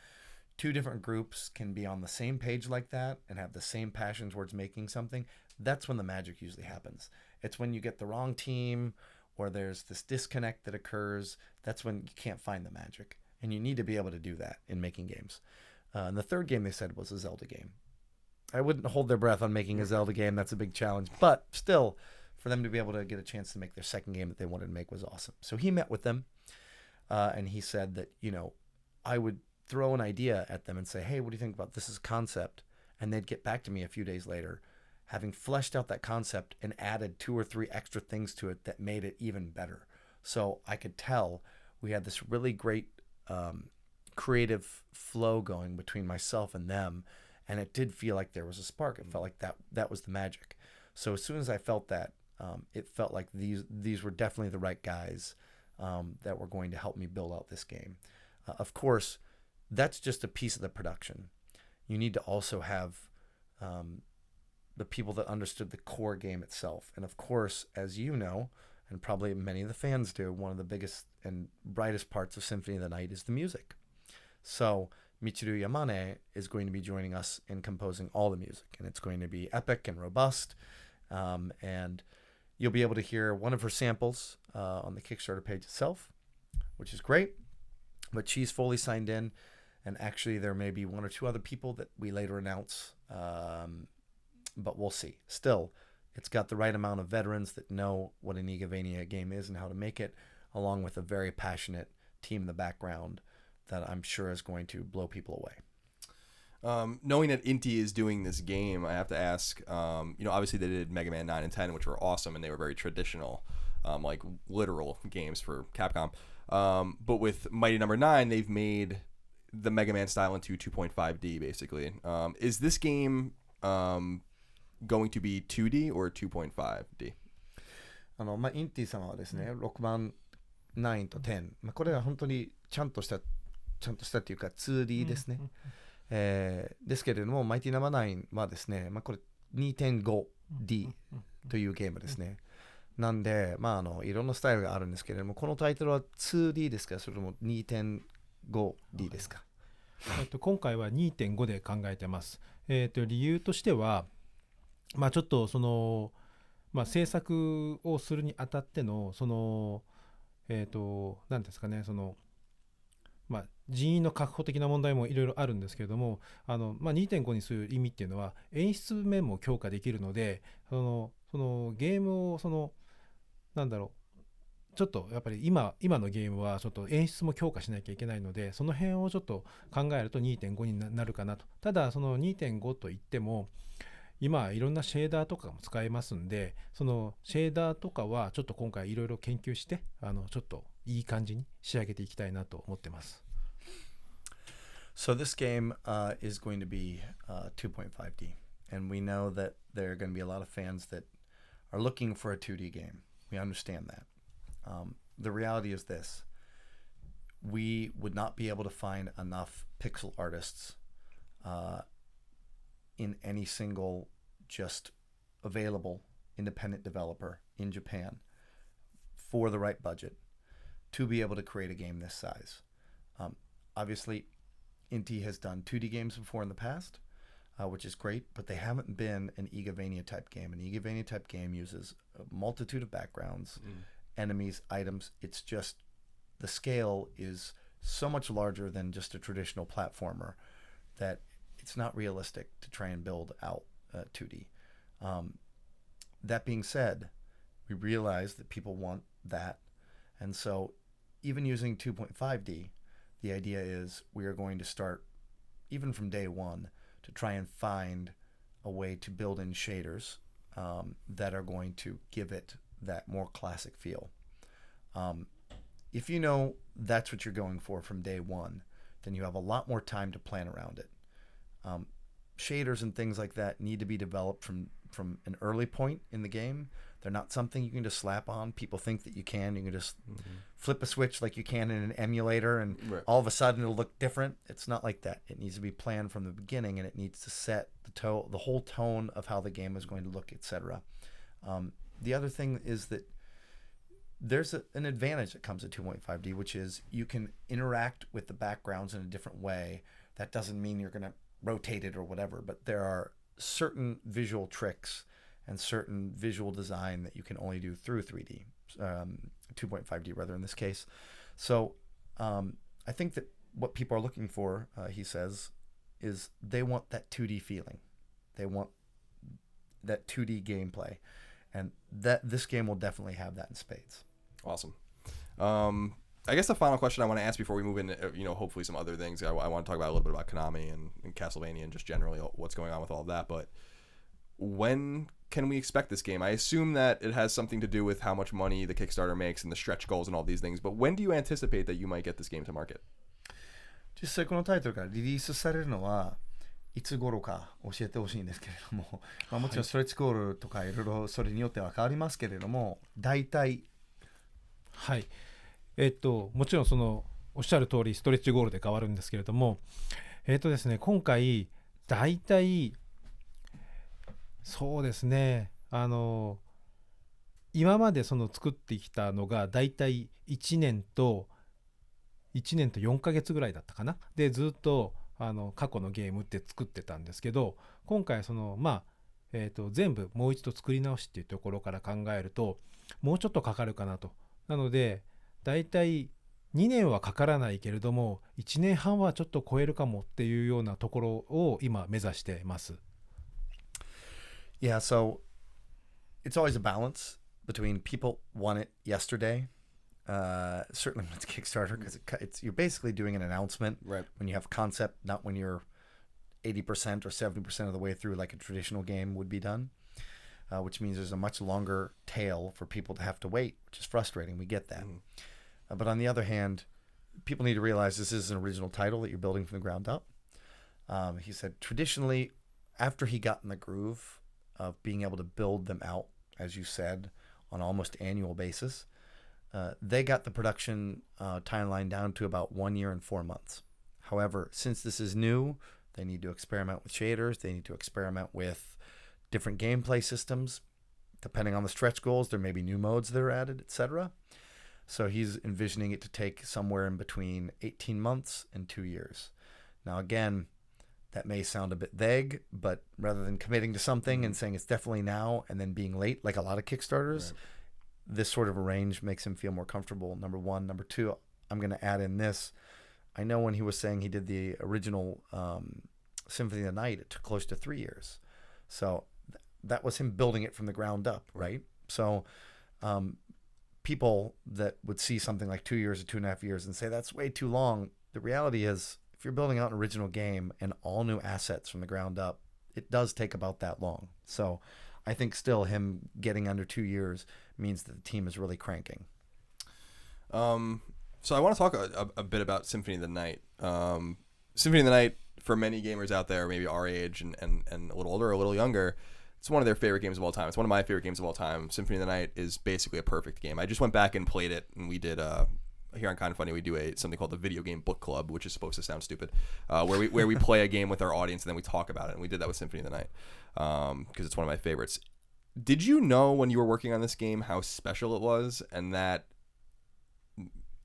2 different groups can be on the same page like that and have the same passion towards making something, that's when the magic usually happens. It's when you get the wrong team, or there's this disconnect that occurs, that's when you can't find the magic. And you need to be able to do that in making games. And the third game they said was a Zelda game. I wouldn't hold their breath on making a Zelda game. That's a big challenge. But still, for them to be able to get a chance to make their second game that they wanted to make was awesome. So he met with them, and he said that, I would throw an idea at them and say, hey, what do you think about this as a concept? And they'd get back to me a few days later, having fleshed out that concept and added 2 or 3 extra things to it that made it even better. So I could tell we had this really great creative flow going between myself and them, and it did feel like there was a spark. It felt like that was the magic. So as soon as I felt that, it felt like these were definitely the right guys that were going to help me build out this game. Of course, that's just a piece of the production. You need to also have the people that understood the core game itself. And of course, as you know, and probably many of the fans do, one of the biggest and brightest parts of Symphony of the Night is the music. So Michiru Yamane is going to be joining us in composing all the music, and it's going to be epic and robust. And you'll be able to hear one of her samples on the Kickstarter page itself, which is great. But she's fully signed in, and actually there may be one or two other people that we later announce, but we'll see. Still, it's got the right amount of veterans that know what an IGA game is and how to make it, along with a very passionate team in the background that I'm sure is going to blow people away. Knowing that Inti is doing this game, I have to ask, obviously they did Mega Man 9 and 10, which were awesome, and they were very traditional, like literal games for Capcom. But with Mighty Number 9, they've made the Mega Man style into 2.5D, basically. Is this game going to be 2D or 2.5D? インティ様はですね、6番9と10、これは本当にちゃんとしたっていうか 2D ですね。ですけれども、マイティナンバー9はですね、これ 2.5D というゲームですね。なんで、いろんなスタイルがあるんですけれども、このタイトルは 2D ですか、それとも 2.5D ですか？今回は 2.5 で考えてます。理由としては、ちょっとその、制作をするにあたってのその何ですかね、その人員の確保的な問題もいろいろあるんですけれども、2.5 にする意味っていうのは演出面も強化できるので、そのゲームをちょっとやっぱり今のゲームはちょっと演出も強化しなきゃいけないので、その辺をちょっと考えると 2.5 になるかなと。ただその 2.5 といっても今いろんなシェーダーとかも使えますんで、そのシェーダーとかはちょっと今回いろいろ研究してちょっといい感じに仕上げていきたいなと思ってます。So this game is going to be 2.5D, and we know that there are going to be a lot of fans that are looking for a 2D game. We understand that. The reality is this: we would not be able to find enough pixel artists in any single just available independent developer in Japan for the right budget to be able to create a game this size. Obviously, Inti has done 2D games before in the past, which is great, but they haven't been an Igavania type game. An Igavania type game uses a multitude of backgrounds, enemies, items. It's just the scale is so much larger than just a traditional platformer that it's not realistic to try and build out 2D. That being said, we realize that people want that. And so even using 2.5D, the idea is we are going to start, even from day one, to try and find a way to build in shaders that are going to give it that more classic feel. If you know that's what you're going for from day one, then you have a lot more time to plan around it. Shaders and things like that need to be developed from an early point in the game. They're not something you can just slap on. People think that you can just flip a switch like you can in an emulator and all of a sudden it'll look different. It's not like that. It needs to be planned from the beginning, and it needs to set the whole tone of how the game is going to look, etc. The other thing is that there's an advantage that comes to 2.5D, which is you can interact with the backgrounds in a different way. That doesn't mean you're going to rotate it or whatever, but there are certain visual tricks and certain visual design that you can only do through 3D, 2.5D rather in this case. So I think that what people are looking for, he says, is they want that 2D feeling. They want that 2D gameplay. And that this game will definitely have that in spades. Awesome. I guess the final question I want to ask before we move into, hopefully some other things. I want to talk about a little bit about Konami and Castlevania and just generally what's going on with all of that. But when can we expect this game? I assume that it has something to do with how much money the Kickstarter makes and the stretch goals and all these things. But when do you anticipate that you might get this game to market? 実際このタイトルがリリースされるのはいつ頃か教えてほしいんですけれども、もちろんストレッチゴールとかいろいろそれによっては変わりますけれども、大体はい。もちろんそのおっしゃる通りストレッチゴールで変わるんですけれども、ですね、今回だいたいそうですね、今までその作ってきたのがだいたい1年と4ヶ月ぐらいだったかな。でずっと過去のゲームって作ってたんですけど、今回その全部もう一度作り直しっていうところから考えるともうちょっとかかるかなと。なのでだいたい2年はかからないけれども1年半はちょっと超えるかもっていうようなところを今目指してます。Yeah, so it's always a balance between people want it yesterday. Certainly when it's Kickstarter, because it's you're basically doing an announcement Right. when you have concept, not when you're 80% or 70% of the way through like a traditional game would be done, which means there's a much longer tail for people to have to wait, which is frustrating. We get that. But on the other hand, people need to realize this is an original title that you're building from the ground up. He said traditionally, after he got in the groove of being able to build them out, as you said, on almost annual basis, they got the production timeline down to about 1 year and 4 months. However, since this is new, they need to experiment with shaders. They need to experiment with different gameplay systems. Depending on the stretch goals, there may be new modes that are added, etc. So he's envisioning it to take somewhere in between 18 months and 2 years. Now, again, that may sound a bit vague, but rather than committing to something and saying it's definitely now and then being late, like a lot of Kickstarters, this sort of a range makes him feel more comfortable, number one. Number two, I'm going to add in this. I know when he was saying he did the original Symphony of the Night, it took close to 3 years. So that was him building it from the ground up, right? So people that would see something like 2 years or 2.5 years and say, that's way too long. The reality is, if you're building out an original game and all new assets from the ground up, it does take about that long. So I think still him getting under 2 years means that the team is really cranking. So I want to talk a bit about Symphony of the Night. Symphony of the Night, for many gamers out there, maybe our age and a little older or a little younger, it's one of their favorite games of all time. It's one of my favorite games of all time. Symphony of the Night is basically a perfect game. I just went back and played it, and we did here on Kind of Funny, we do something called the Video Game Book Club, which is supposed to sound stupid, where we play a game with our audience and then we talk about it. And we did that with Symphony of the Night because it's one of my favorites. Did you know when you were working on this game how special it was and that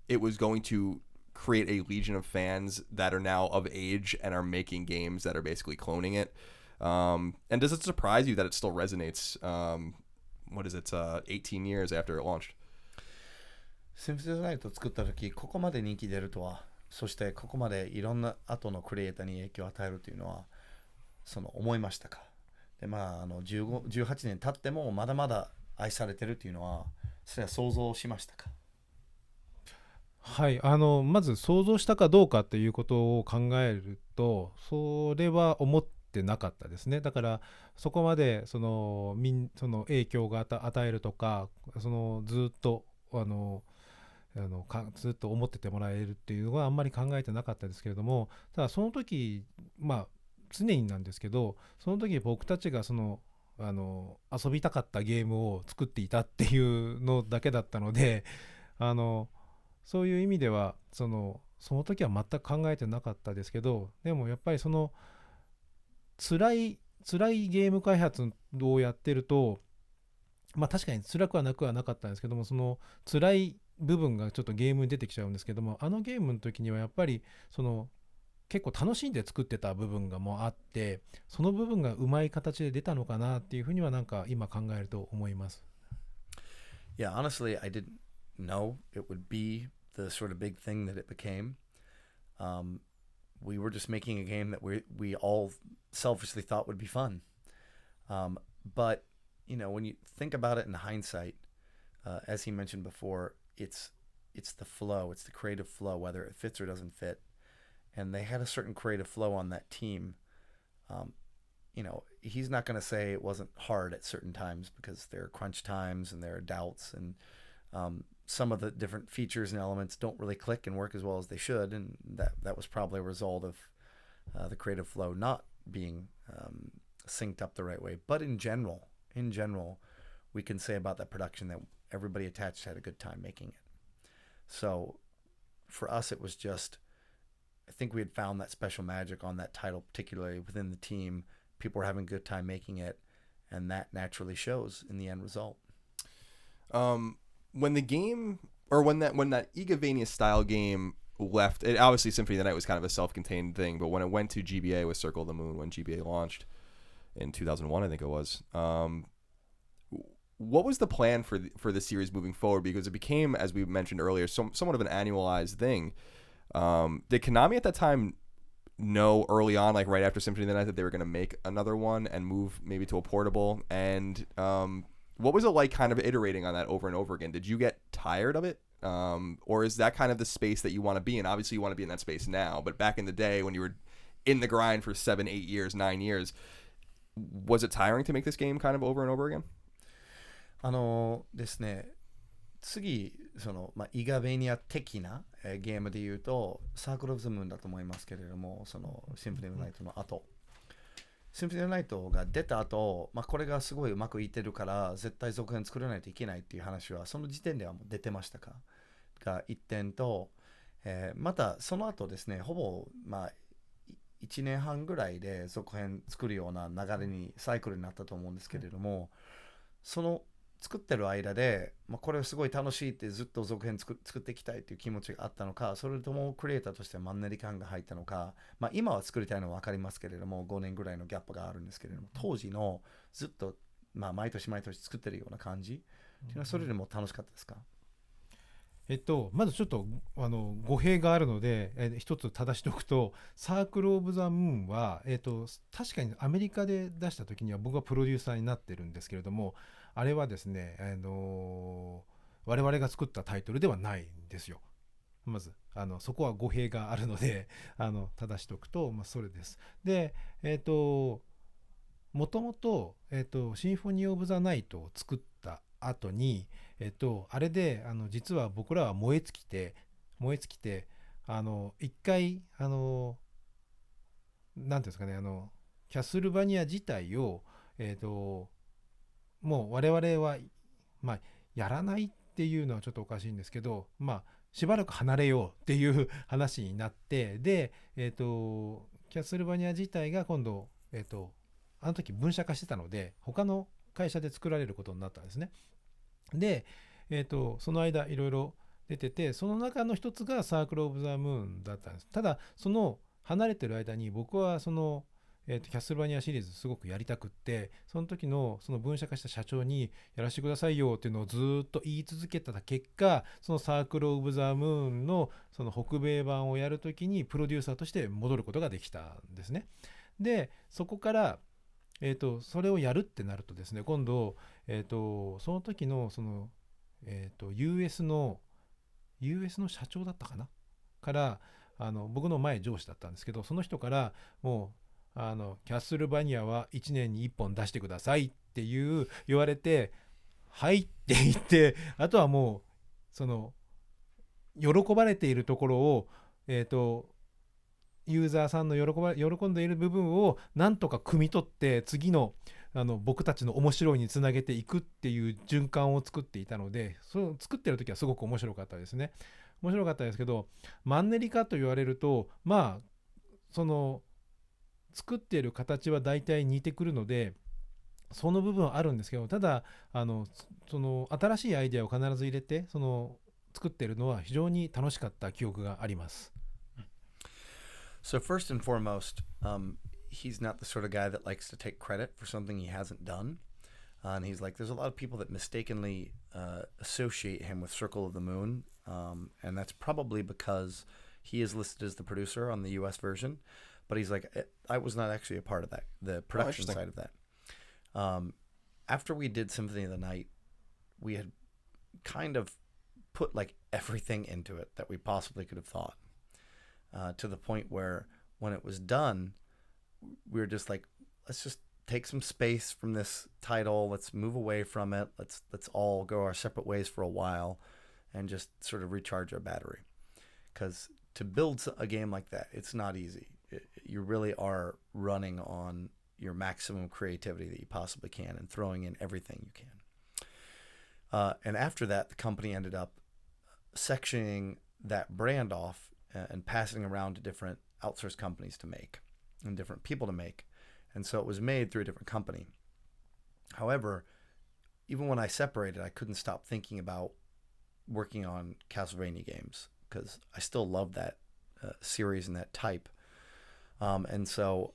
it was going to create a legion of fans that are now of age and are making games that are basically cloning it? And does it surprise you that it still resonates? 18 years after it launched? シンフォニー・オブ・ナイトを作った時、ここまで人気出るとは、そしてここまでいろんな後のクリエイターに影響を与えるというのは思いましたか？で18年経ってもまだまだ愛されてるというのはそれは想像しましたか？はい、まず想像したかどうかっていうことを考えるとそれは思ってなかったですね。だからそこまでその影響が与えるとかずっとずっと思っててもらえるっていうのはあんまり考えてなかったですけれども、ただその時常になんですけど、その時僕たちが遊びたかったゲームを作っていたっていうのだけだったので、そういう意味ではその時は全く考えてなかったですけど、でもやっぱり辛いゲーム開発をやってると、確かに辛くはなくはなかったんですけども、辛い部分がちょっとゲームに出てきちゃうんですけども、ゲームの時にはやっぱり結構楽しんで作ってた部分がもうあって、その部分がうまい形で出たのかなっていうふうにはなんか今考えると思います。Yeah, honestly, I didn't know it would be the sort of big thing that it became. We were just making a game that we all selfishly thought would be fun. But, when you think about it in hindsight, as he mentioned before, it's the flow, it's the creative flow, whether it fits or doesn't fit. And they had a certain creative flow on that team. He's not going to say it wasn't hard at certain times because there are crunch times and there are doubts and some of the different features and elements don't really click and work as well as they should, and that was probably a result of the creative flow not being synced up the right way. But in general, we can say about that production that everybody attached had a good time making it. So for us, it was just, I think we had found that special magic on that title, particularly within the team. People were having a good time making it, and that naturally shows in the end result. When the game, or when that Igavania style game left, it, obviously Symphony of the Night was kind of a self-contained thing, but when it went to GBA with Circle of the Moon, when GBA launched in 2001, I think it was, what was the plan for the series moving forward? Because it became, as we mentioned earlier, somewhat of an annualized thing. Did Konami at that time know early on, like right after Symphony of the Night, that they were going to make another one and move maybe to a portable? And what was it like kind of iterating on that over and over again? Did you get tired of it? Or is that kind of the space that you want to be in? Obviously, you want to be in that space now, but back in the day when you were in the grind for 7, 8 years, 9 years, was it tiring to make this game kind of over and over again? ですね、次イガベニア的な、ゲームでいうとサークル・オブ・ザ・ムーンだと思いますけれども、そのシンフォニー・オブ・ナイトの後、シンフォニー・オブ・ナイトが出た後、これがすごいうまくいってるから絶対続編作らないといけないっていう話はその時点ではもう出てましたかが一点と、またその後ですね、ほぼ1年半ぐらいで続編作るような流れにサイクルになったと思うんですけれども、その作ってる間で、これすごい楽しいってずっと続編作っていきたいっていう気持ちがあったのか、それともクリエイターとしてマンネリ感が入ったのか、今は作りたいのは分かりますけれども、5年ぐらいのギャップがあるんですけれども、当時のずっと、毎年毎年作ってるような感じっていうのはそれでも楽しかったですか？まずちょっと語弊があるので、一つ正しておくと、サークル・オブ・ザ・ムーンは、確かにアメリカで出した時には僕はプロデューサーになってるんですけれども、あれはですね、我々が作ったタイトルではないんですよ。まずそこは語弊があるので正しておくと、それです。で、もともとシンフォニー・オブ・ザ・ナイトを作った後に、あれで実は僕らは燃え尽きて一回なんていうんですかね、キャスルバニア自体をもう我々はやらないっていうのはちょっとおかしいんですけど、しばらく離れようっていう話になって、でキャスルバニア自体が今度あの時分社化してたので他の会社で作られることになったんですね。で、その間いろいろ出てて、その中の一つがサークル・オブ・ザ・ムーンだったんです。ただその離れてる間に僕はその、キャスルバニアシリーズすごくやりたくって、その時のその分社化した社長にやらせてくださいよっていうのをずっと言い続けた結果、そのサークル・オブ・ザ・ムーンのその北米版をやる時にプロデューサーとして戻ることができたんですね。でそこからそれをやるってなるとですね、今度、その時のその、US の社長だったかなから僕の前上司だったんですけど、その人からもうキャッスルバニアは1年に1本出してくださいって言われて、はいって言って、あとはもうその喜ばれているところをユーザーさんの喜んでいる部分をなんとか汲み取って次の僕たちの面白いにつなげていくっていう循環を作っていたので、それを作ってる時はすごく面白かったですね。面白かったですけど、マンネリ化と言われるとその作っている形は大体似てくるのでその部分はあるんですけど、ただその新しいアイデアを必ず入れて作っているのは非常に楽しかった記憶があります。So first and foremost, he's not the sort of guy that likes to take credit for something he hasn't done. And he's like, there's a lot of people that mistakenly associate him with Circle of the Moon. And that's probably because he is listed as the producer on the US version. But he's like, I was not actually a part of that, the production side of that. After we did Symphony of the Night, we had kind of put like everything into it that we possibly could have thought. To the point where when it was done, we were just like, let's just take some space from this title. Let's move away from it. Let's all go our separate ways for a while and just sort of recharge our battery. Because to build a game like that, it's not easy. You really are running on your maximum creativity that you possibly can and throwing in everything you can. And after that, the company ended up sectioning that brand off and passing around to different outsourced companies to make and different people to make. And so it was made through a different company. However, even when I separated, I couldn't stop thinking about working on Castlevania games because I still love that series and that type. And so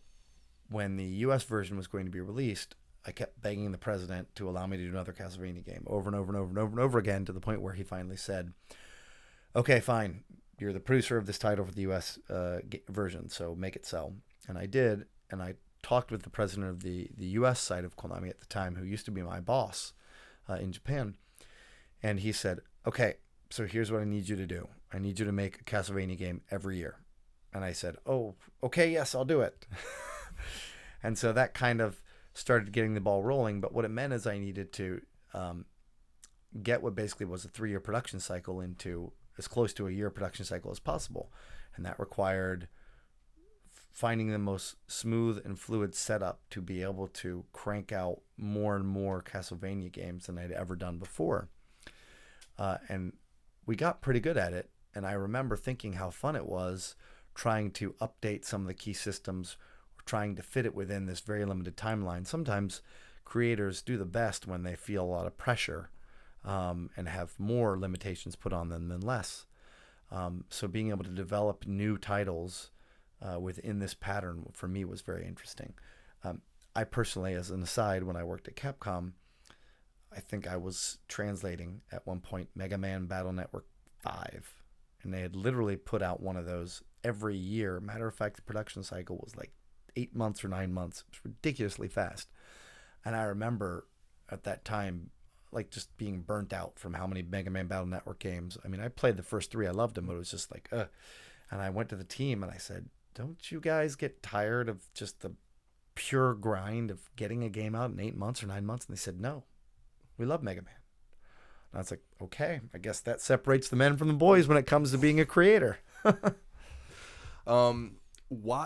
when the US version was going to be released, I kept begging the president to allow me to do another Castlevania game over and over and over and over and over again, to the point where he finally said, okay, fine, you're the producer of this title for the US version, so make it so. And I did, and I talked with the president of the US side of Konami at the time, who used to be my boss in Japan, and he said, okay, so here's what I need you to do. I need you to make a Castlevania game every year. And I said, oh, okay, yes, I'll do it. And so that kind of started getting the ball rolling. But what it meant is I needed to get what basically was a 3-year production cycle into as close to a year production cycle as possible. And that required finding the most smooth and fluid setup to be able to crank out more and more Castlevania games than I'd ever done before. And we got pretty good at it. And I remember thinking how fun it was trying to update some of the key systems, or trying to fit it within this very limited timeline. Sometimes creators do the best when they feel a lot of pressure and have more limitations put on them than less. So being able to develop new titles within this pattern for me was very interesting. I personally, as an aside, when I worked at Capcom, I think I was translating at one point Mega Man Battle Network 5, and they had literally put out one of those every year. Matter of fact, the production cycle was like 8 months or 9 months. It was ridiculously fast. And I remember at that time, like, just being burnt out from how many Mega Man Battle Network games. I mean, I played the first 3. I loved them, but it was just like, ugh. And I went to the team and I said, don't you guys get tired of just the pure grind of getting a game out in 8 months or 9 months? And they said, no, we love Mega Man. And I was like, okay, I guess that separates the men from the boys when it comes to being a creator. Why?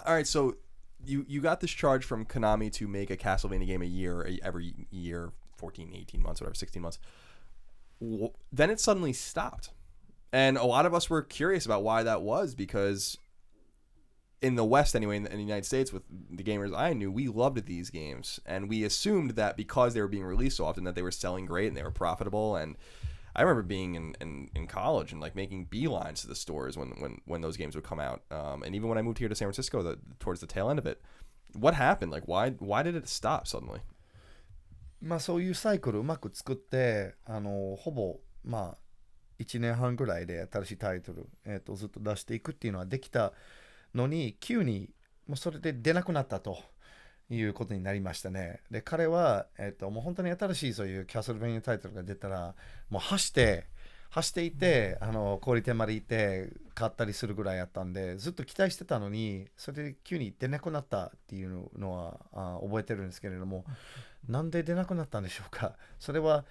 All right, so you got this charge from Konami to make a Castlevania game every year, 14, 18 months, whatever, 16 months. Then it suddenly stopped. And a lot of us were curious about why that was, because in the West anyway, in the United States, with the gamers I knew, we loved these games. And we assumed that because they were being released so often that they were selling great and they were profitable. And I remember being in college and like making beelines to the stores when those games would come out. And even when I moved here to San Francisco, towards the tail end of it, what happened? Like, why did it stop suddenly? まあそういうサイクルうまく作って、ほぼまあ1年半ぐらいで新しいタイトル、ずっと出していくっていうのはできたのに、急にもうそれで出なくなったということになりましたね。で、彼は、もう本当に新しいそういうキャスルベニアタイトルが出たら、もう走っていて、小売店まで行って買ったりするぐらいやったんで、ずっと期待してたのに、それで急に出なくなったっていうのは覚えてるんですけれども、なんで出なくなったんでしょうか。それは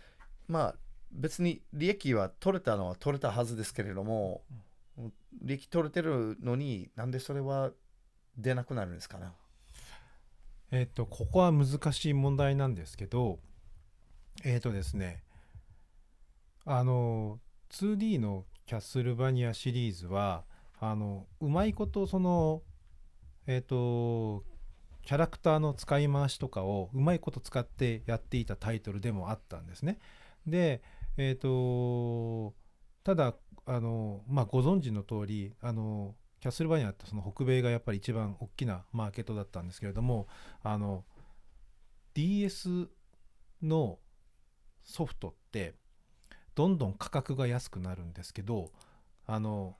まあ別に利益は取れたのは取れたはずですけれども、利益取れてるのになんでそれは出なくなるんですかね。ここは難しい問題なんですけど、ですね、2D のキャスルバニアシリーズはうまいことそのキャラクターの使い回しとかをうまいこと使ってやっていたタイトルでもあったんですね。で、ただまあ、ご存知の通りキャスルバニアってその北米がやっぱり一番大きなマーケットだったんですけれども、DS のソフトってどんどん価格が安くなるんですけど、価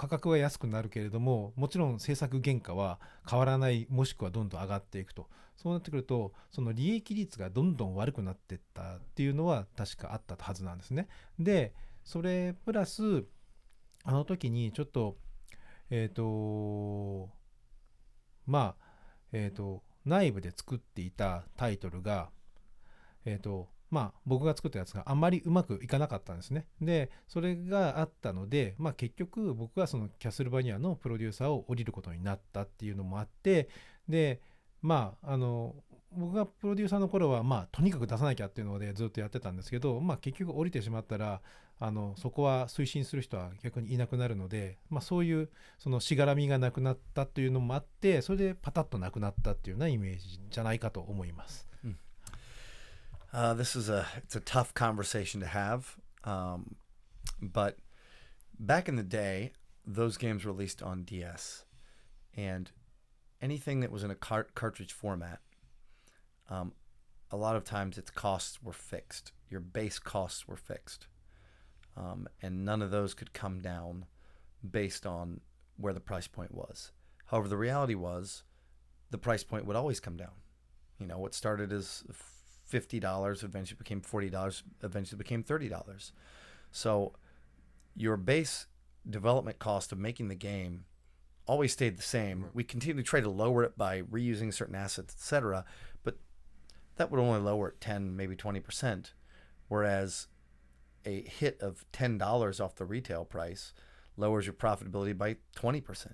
格は安くなるけれども、もちろん制作原価は変わらない、もしくはどんどん上がっていくと。そうなってくると、その利益率がどんどん悪くなっていったっていうのは確かあったはずなんですね。で、それプラスあの時にちょっとまあ内部で作っていたタイトルがまあ僕が作ったやつがあんまりうまくいかなかったんですね。で、それがあったので、まあ結局僕はそのキャスルバニアのプロデューサーを降りることになったっていうのもあって、で、まあも僕がプロデューサーの頃は、とにかく出さなきゃっていうのでずっとやってたんですけど、結局降りてしまったらそこは推進する人は逆にいなくなるので、そういうそのしがらみがなくなったというのもあって、それでパタッとなくなったっていうようなイメージじゃないかと思います。It's a tough conversation to have, but back in the day, those games were released on DS, and anything that was in a cartridge format, a lot of times its costs were fixed. Your base costs were fixed, and none of those could come down based on where the price point was. However, the reality was the price point would always come down. What started as $50 eventually became $40, eventually became $30. So your base development cost of making the game always stayed the same. We continued to try to lower it by reusing certain assets, etc., but that would only lower it 10, maybe 20%, whereas a hit of $10 off the retail price lowers your profitability by 20%.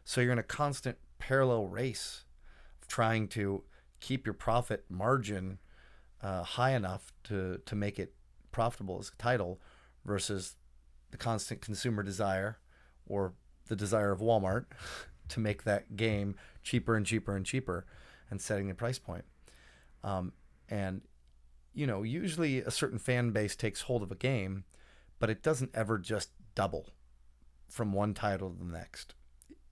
So you're in a constant parallel race of trying to keep your profit margin high enough to make it profitable as a title versus the constant consumer desire or the desire of Walmart to make that game cheaper and cheaper and cheaper and setting the price point. And usually a certain fan base takes hold of a game, but it doesn't ever just double from one title to the next.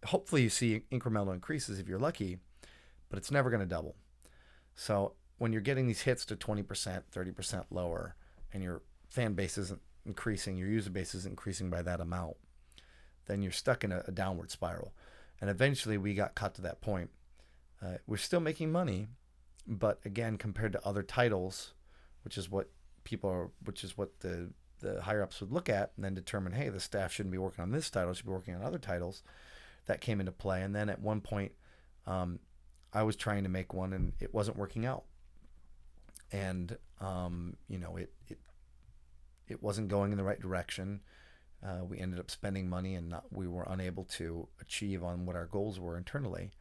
Hopefully you see incremental increases if you're lucky, but it's never going to double. So when you're getting these hits to 20%, 30% lower, and your fan base isn't increasing, your user base isn't increasing by that amount, then you're stuck in a downward spiral. And eventually we got cut to that point. We're still making money, but again, compared to other titles, which is what the higher ups would look at and then determine, hey, the staff shouldn't be working on this title, should be working on other titles. That came into play. And then at one point, I was trying to make one and it wasn't working out. And it wasn't going in the right direction. We ended up spending money and we were unable to achieve on what our goals were internally.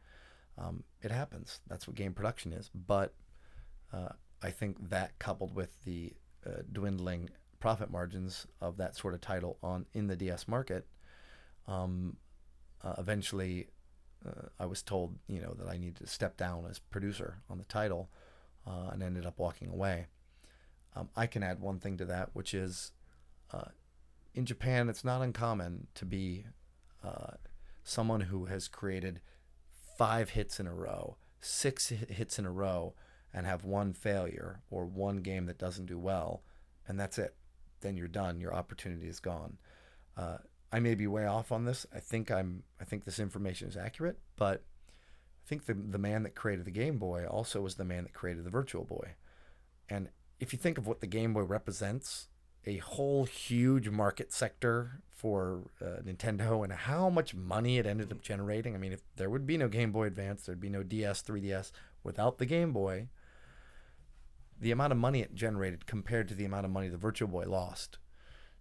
It happens. That's what game production is. But I think that coupled with the dwindling profit margins of that sort of title in the DS market, eventually I was told that I needed to step down as producer on the title, and ended up walking away. I can add one thing to that, which is in Japan, it's not uncommon to be someone who has created 5 hits in a row, 6 hits in a row, and have one failure or one game that doesn't do well, and that's it. Then you're done. Your opportunity is gone. I may be way off on this. I think this information is accurate, but I think the man that created the Game Boy also was the man that created the Virtual Boy. And if you think of what the Game Boy represents, a whole huge market sector for Nintendo and how much money it ended up generating. I mean, if there would be no Game Boy Advance, there'd be no DS, 3DS. Without the Game Boy, the amount of money it generated compared to the amount of money the Virtual Boy lost,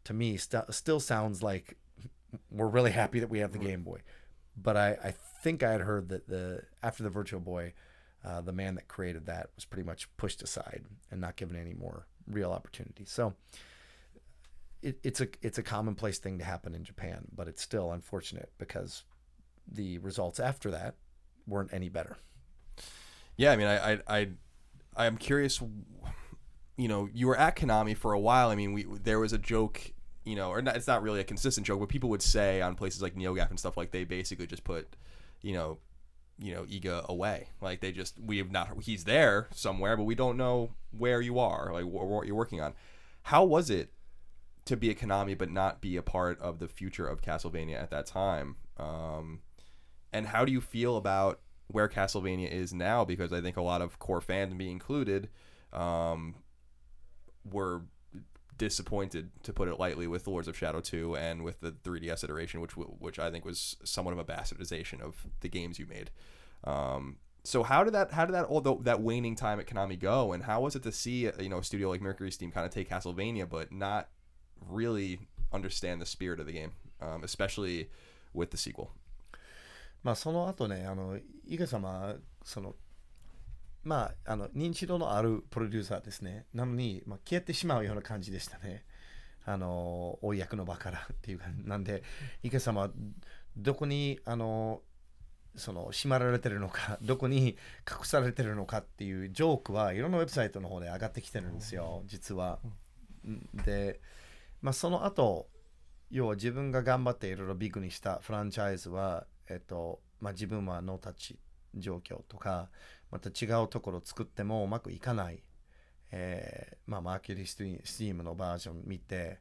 to me, still sounds like we're really happy that we have the Game Boy. But I think I had heard that after the Virtual Boy, the man that created that was pretty much pushed aside and not given any more real opportunities. So it's a commonplace thing to happen in Japan, but it's still unfortunate because the results after that weren't any better. Yeah, I mean, I'm curious. You were at Konami for a while. I mean, there was a joke, or not, it's not really a consistent joke, but people would say on places like NeoGAF and stuff, like they basically just put, IGA away. Like he's there somewhere, but we don't know where you are, like what you're working on. How was it to be at Konami but not be a part of the future of Castlevania at that time? And how do you feel about where Castlevania is now? Because I think a lot of core fans, me included, were disappointed, to put it lightly, with Lords of Shadow 2 and with the 3DS iteration, which I think was somewhat of a bastardization of the games you made. So how did that waning time at Konami go, and how was it to see a studio like Mercury Steam kind of take Castlevania but not really understand the spirit of the game, especially with the sequel? その後ね、伊賀様認知度のあるプロデューサーですね。なのに、消えてしまうような感じでしたね。公の場からっていうか、なんで、池様、どこに、しまられてるのか、どこに隠されてるのかっていうジョークはいろんなウェブサイトの方で上がってきてるんですよ、実は。で、その後、要は自分が頑張っていろいろビッグにしたフランチャイズは、自分はノータッチ状況とか、また違うところを作ってもうまくいかない。マーキュリースティームのバージョン見て、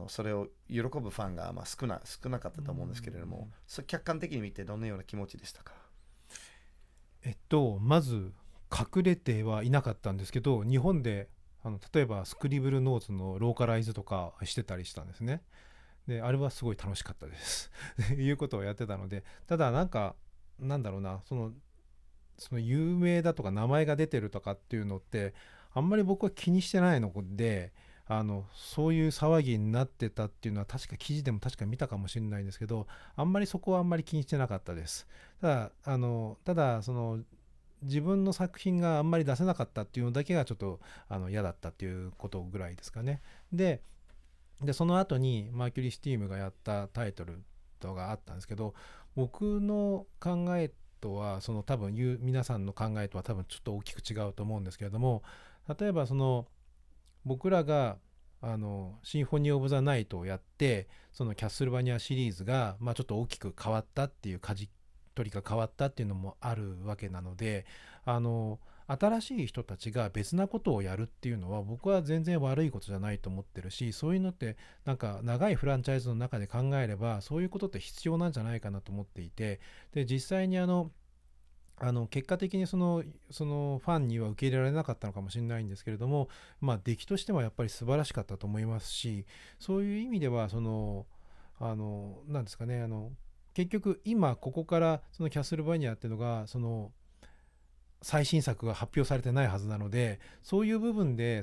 それを喜ぶファンが少なかったと思うんですけれども、客観的に見てどのような気持ちでしたか？まず隠れてはいなかったんですけど、日本で例えばスクリブルノーツのローカライズとかしてたりしたんですね。であれはすごい楽しかったですいうことをやってたので、ただなんだろうな、その有名だとか名前が出てるとかっていうのってあんまり僕は気にしてないので、そういう騒ぎになってたっていうのは確か記事でも確か見たかもしれないんですけど、あんまりそこはあんまり気にしてなかったです。ただその自分の作品があんまり出せなかったっていうのだけがちょっと嫌だったっていうことぐらいですかね。でその後にマーキュリースティームがやったタイトルとかあったんですけど、僕の考えとは多分皆さんの考えとは多分ちょっと大きく違うと思うんですけれども、例えば僕らがシンフォニー・オブ・ザ・ナイトをやって、そのキャッスルバニアシリーズがちょっと大きく変わったっていう、舵取りが変わったっていうのもあるわけなので、新しい人たちが別なことをやるっていうのは僕は全然悪いことじゃないと思ってるし、そういうのってなんか長いフランチャイズの中で考えればそういうことって必要なんじゃないかなと思っていて、で実際に結果的にそのファンには受け入れられなかったのかもしれないんですけれども、出来としてはやっぱり素晴らしかったと思いますし、そういう意味ではなんですかね、結局今ここからそのキャッスルバニアっていうのが最新作が発表されてないはずなので、そういう部分で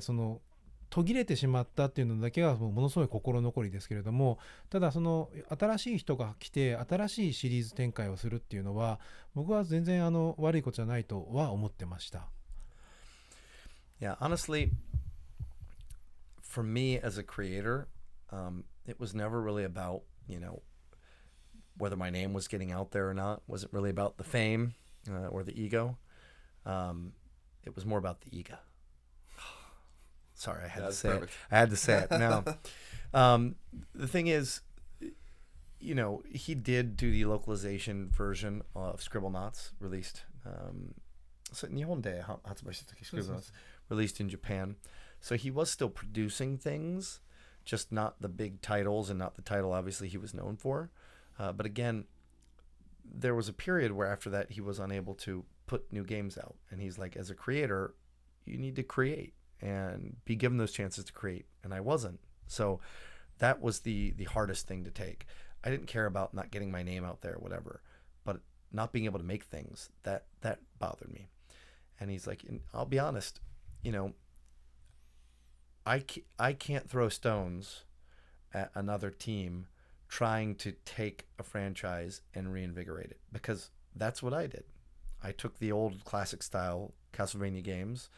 途切れてしまったっていうのだけはものすごい心残りですけれども、ただ新しい人が来て新しいシリーズ展開をするっていうのは僕は全然悪いことじゃないとは思ってました。Yeah, honestly, for me as a creator, it was never really about, whether my name was getting out there or not. It wasn't really about the fame or the ego. It was more about the IGA. Sorry, I had to say it. I had to say it. Now, the thing is, he did do the localization version of Scribblenauts, released. So 日本で発売した時 Scribblenauts released in Japan. So he was still producing things, just not the big titles and not the title obviously he was known for. But again, there was a period where after that he was unable to put new games out. And he's like, as a creator, you need to create and be given those chances to create. And I wasn't. So that was the hardest thing to take. I didn't care about not getting my name out there or whatever, but not being able to make things, that bothered me. And he's like, and I'll be honest, I can't throw stones at another team trying to take a franchise and reinvigorate it, because that's what I did. I took the old classic style Castlevania games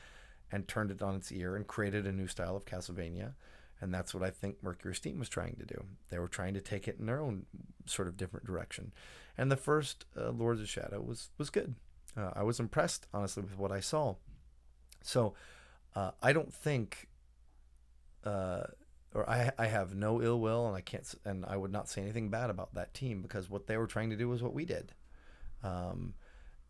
and turned it on its ear and created a new style of Castlevania. And that's what I think Mercury Steam was trying to do. They were trying to take it in their own sort of different direction. And the first Lords of Shadow was good. I was impressed, honestly, with what I saw. So I don't think, or I have no ill will, and I would not say anything bad about that team, because what they were trying to do was what we did. And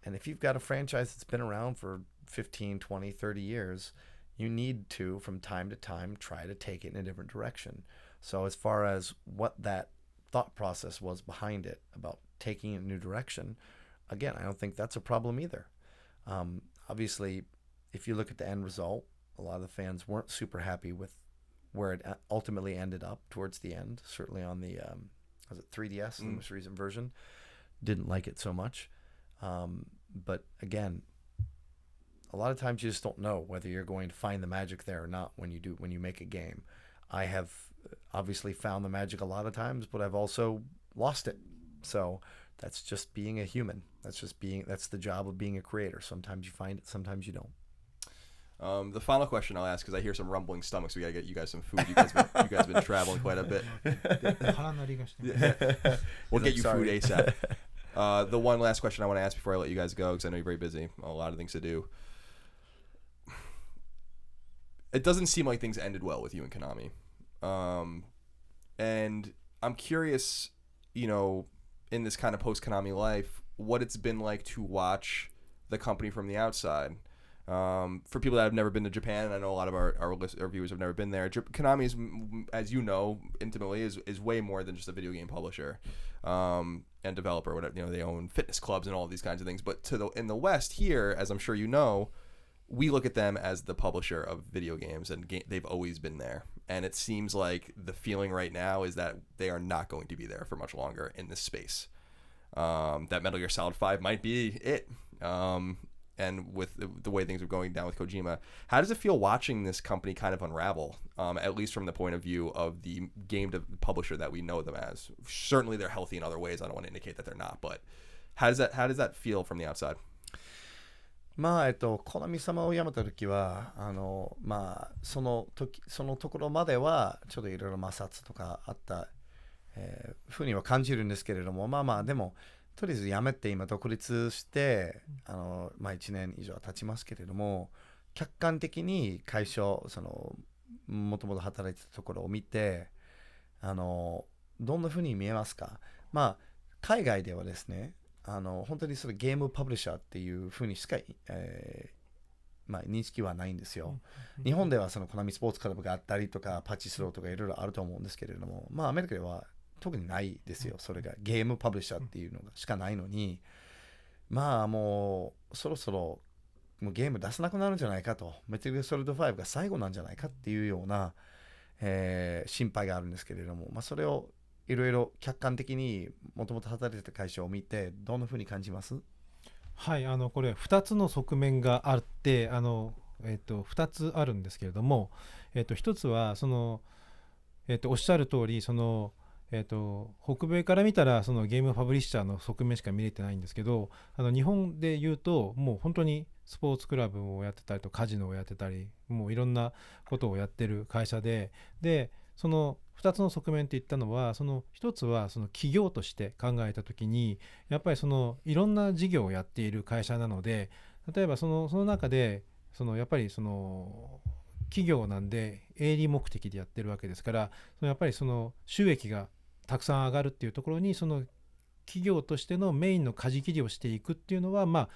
if you've got a franchise that's been around for 15, 20, 30 years, you need to, from time to time, try to take it in a different direction. So as far as what that thought process was behind it, about taking it in a new direction, again, I don't think that's a problem either. Obviously, if you look at the end result, a lot of the fans weren't super happy with where it ultimately ended up towards the end. Certainly on the, was it 3DS, the most recent version, didn't like it so much. But again, a lot of times you just don't know whether you're going to find the magic there or not when you make a game. I have obviously found the magic a lot of times, but I've also lost it. So that's just being a human. That's the job of being a creator. Sometimes you find it, sometimes you don't. The final question I'll ask, because I hear some rumbling stomachs. We gotta get you guys some food. You guys been traveling quite a bit. We'll get you food ASAP. The one last question I want to ask before I let you guys go, because I know you're very busy, a lot of things to do. It doesn't seem like things ended well with you and Konami, and I'm curious, in this kind of post-Konami life, what it's been like to watch the company from the outside. For people that have never been to Japan, and I know a lot of our viewers have never been there, Konami is, as you know intimately, is way more than just a video game publisher and developer. Whatever, they own fitness clubs and all of these kinds of things. But in the West here, as I'm sure you know, we look at them as the publisher of video games, and they've always been there. And it seems like the feeling right now is that they are not going to be there for much longer in this space. That Metal Gear Solid 5 might be it. And with the way things are going down with Kojima, how does it feel watching this company kind of unravel, at least from the point of view of the game publisher that we know them as? Certainly they're healthy in other ways. I don't want to indicate that they're not, but how does that feel from the outside? コナミ様を辞めた時はそのところまではちょっといろいろ摩擦とかあった、ふうには感じるんですけれども、でもとりあえず辞めて今独立して1年以上経ちますけれども、客観的に会社もともと働いてたところを見てどんなふうに見えますか？海外ではですね、本当にそれゲームパブリッシャーっていうふうにしか、認識はないんですよ。日本ではコナミスポーツクラブがあったりとかパチスローとかいろいろあると思うんですけれども、アメリカでは特にないですよ。それがゲームパブリッシャーっていうのがしかないのに、もうそろそろもうゲーム出せなくなるんじゃないかと、メタルギアソリッド5が最後なんじゃないかっていうような、心配があるんですけれども、それをいろいろ客観的にもともと働いてた会社を見てどんなふうに感じます？はい、これ2つの側面があって2つあるんですけれども、1つはおっしゃる通り北米から見たらゲームパブリッシャーの側面しか見れてないんですけど、日本で言うともう本当にスポーツクラブをやってたりとカジノをやってたり、もういろんなことをやってる会社で、その2つの側面って言ったのは、1つは企業として考えたときにやっぱりいろんな事業をやっている会社なので、例えばその中でやっぱり企業なんで営利目的でやってるわけですから、やっぱり収益がたくさん上がるっていうところに企業としてのメインの舵切りをしていくっていうのは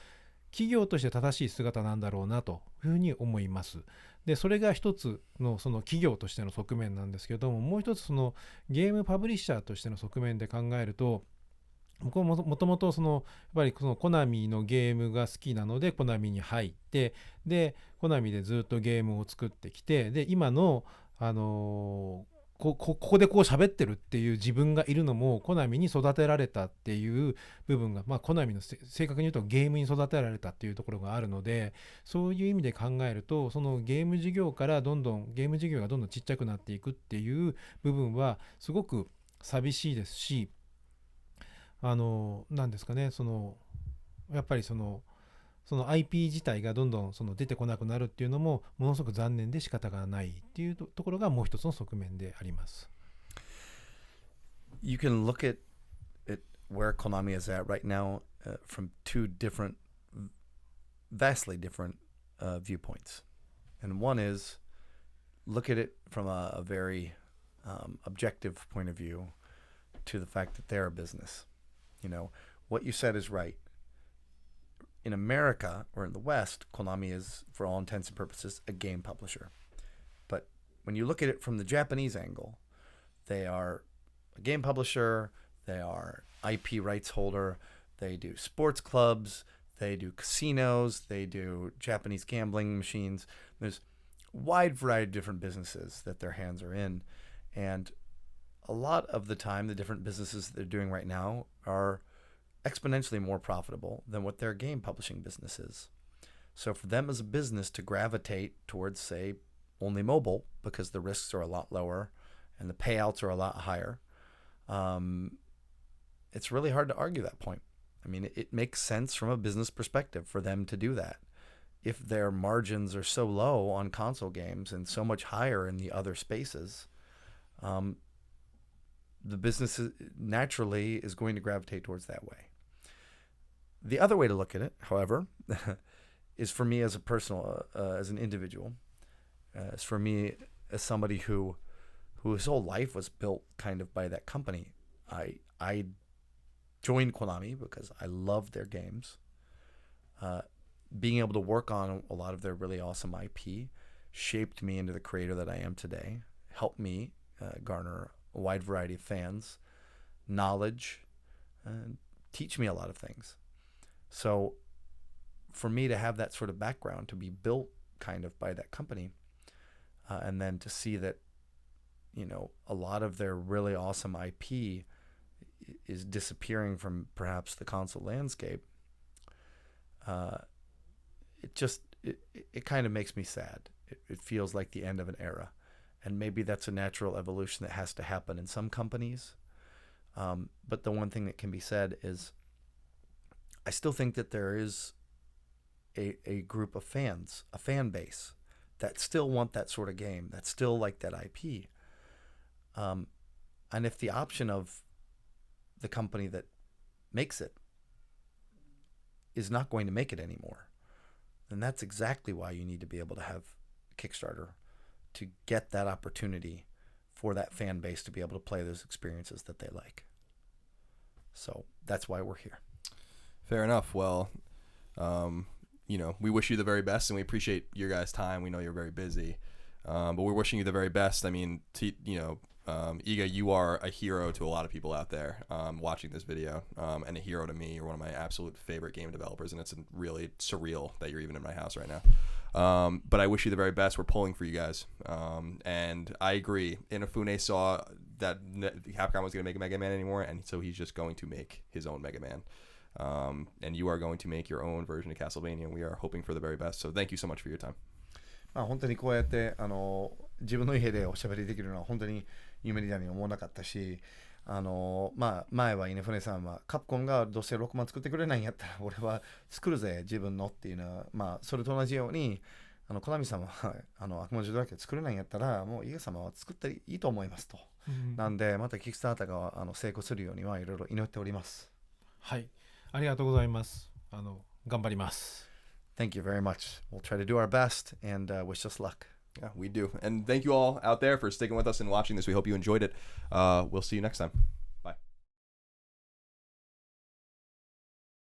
企業として正しい姿なんだろうなというふうに思います。でそれが一つの企業としての側面なんですけども、もう一つゲームパブリッシャーとしての側面で考えると、僕もともとやっぱりコナミのゲームが好きなのでコナミに入って、でコナミでずっとゲームを作ってきて、で今のここでこう喋ってるっていう自分がいるのもコナミに育てられたっていう部分が、コナミの正確に言うとゲームに育てられたっていうところがあるので、そういう意味で考えるとゲーム事業からゲーム事業がどんどんちっちゃくなっていくっていう部分はすごく寂しいですし、なんですかね、やっぱりIP 自体がどんどん出てこなくなるっていうのもものすごく残念で仕方がないっていうところがもう一つの側面であります。You can look at where Konami is at right now from two vastly different viewpoints. And one is look at it from a very objective point of view to the fact that they're a business. What you said is right.In America, or in the West, Konami is, for all intents and purposes, a game publisher. But when you look at it from the Japanese angle, they are a game publisher, they are IP rights holder, they do sports clubs, they do casinos, they do Japanese gambling machines. There's a wide variety of different businesses that their hands are in. And a lot of the time, the different businesses they're doing right now are exponentially more profitable than what their game publishing business is. So for them as a business to gravitate towards, say, only mobile, because the risks are a lot lower and the payouts are a lot higher, it's really hard to argue that point. I mean, it makes sense from a business perspective for them to do that. If their margins are so low on console games and so much higher in the other spaces, the business naturally is going to gravitate towards that way. The other way to look at it, however, is for me as a personal, as an individual, is for me as somebody who his whole life was built kind of by that company. I joined Konami because I loved their games. Being able to work on a lot of their really awesome IP shaped me into the creator that I am today, helped me garner a wide variety of fans, knowledge, and teach me a lot of things. So for me to have that sort of background, to be built kind of by that company, and then to see that, you know, a lot of their really awesome IP is disappearing from perhaps the console landscape, it kind of makes me sad. It feels like the end of an era. And maybe that's a natural evolution that has to happen in some companies. But the one thing that can be said is I still think that there is a group of fans, a fan base, that still want that sort of game, that still like that IP. And if the option of the company that makes it is not going to make it anymore, then that's exactly why you need to be able to have Kickstarter, to get that opportunity for that fan base to be able to play those experiences that they like. So that's why we're here. Fair enough. Well, you know, we wish you the very best, and we appreciate your guys' time. We know you're very busy, but we're wishing you the very best. I mean, IGA, you are a hero to a lot of people out there watching this video, and a hero to me. You're one of my absolute favorite game developers, and it's really surreal that you're even in my house right now. But I wish you the very best. We're pulling for you guys. And I agree. Inafune saw that Capcom was going to make a Mega Man anymore, and so he's just going to make his own Mega Man. And you are going to make your own version of Castlevania, and we are hoping for the very best. So thank you so much for your time. まあ本当にこうやって自分の家でおしゃべりできるのは本当に夢みたいに思わなかったし、まあ前はイネフネさんはカプコンがどうせ6万作ってくれないんやったら俺は作るぜ自分のっていうのは、まあそれと同じようにコナミさんは悪魔女だらけ作れないんやったらもうイゲ様は作っていいと思いますと、なんでまたキックスターターが成功するようにはいろいろ祈っております。はい、ありがとうございます。頑張ります。Thank you very much. We'll try to do our best and wish us luck. Yeah, we do. And thank you all out there for sticking with us and watching this. We hope you enjoyed it. We'll see you next time.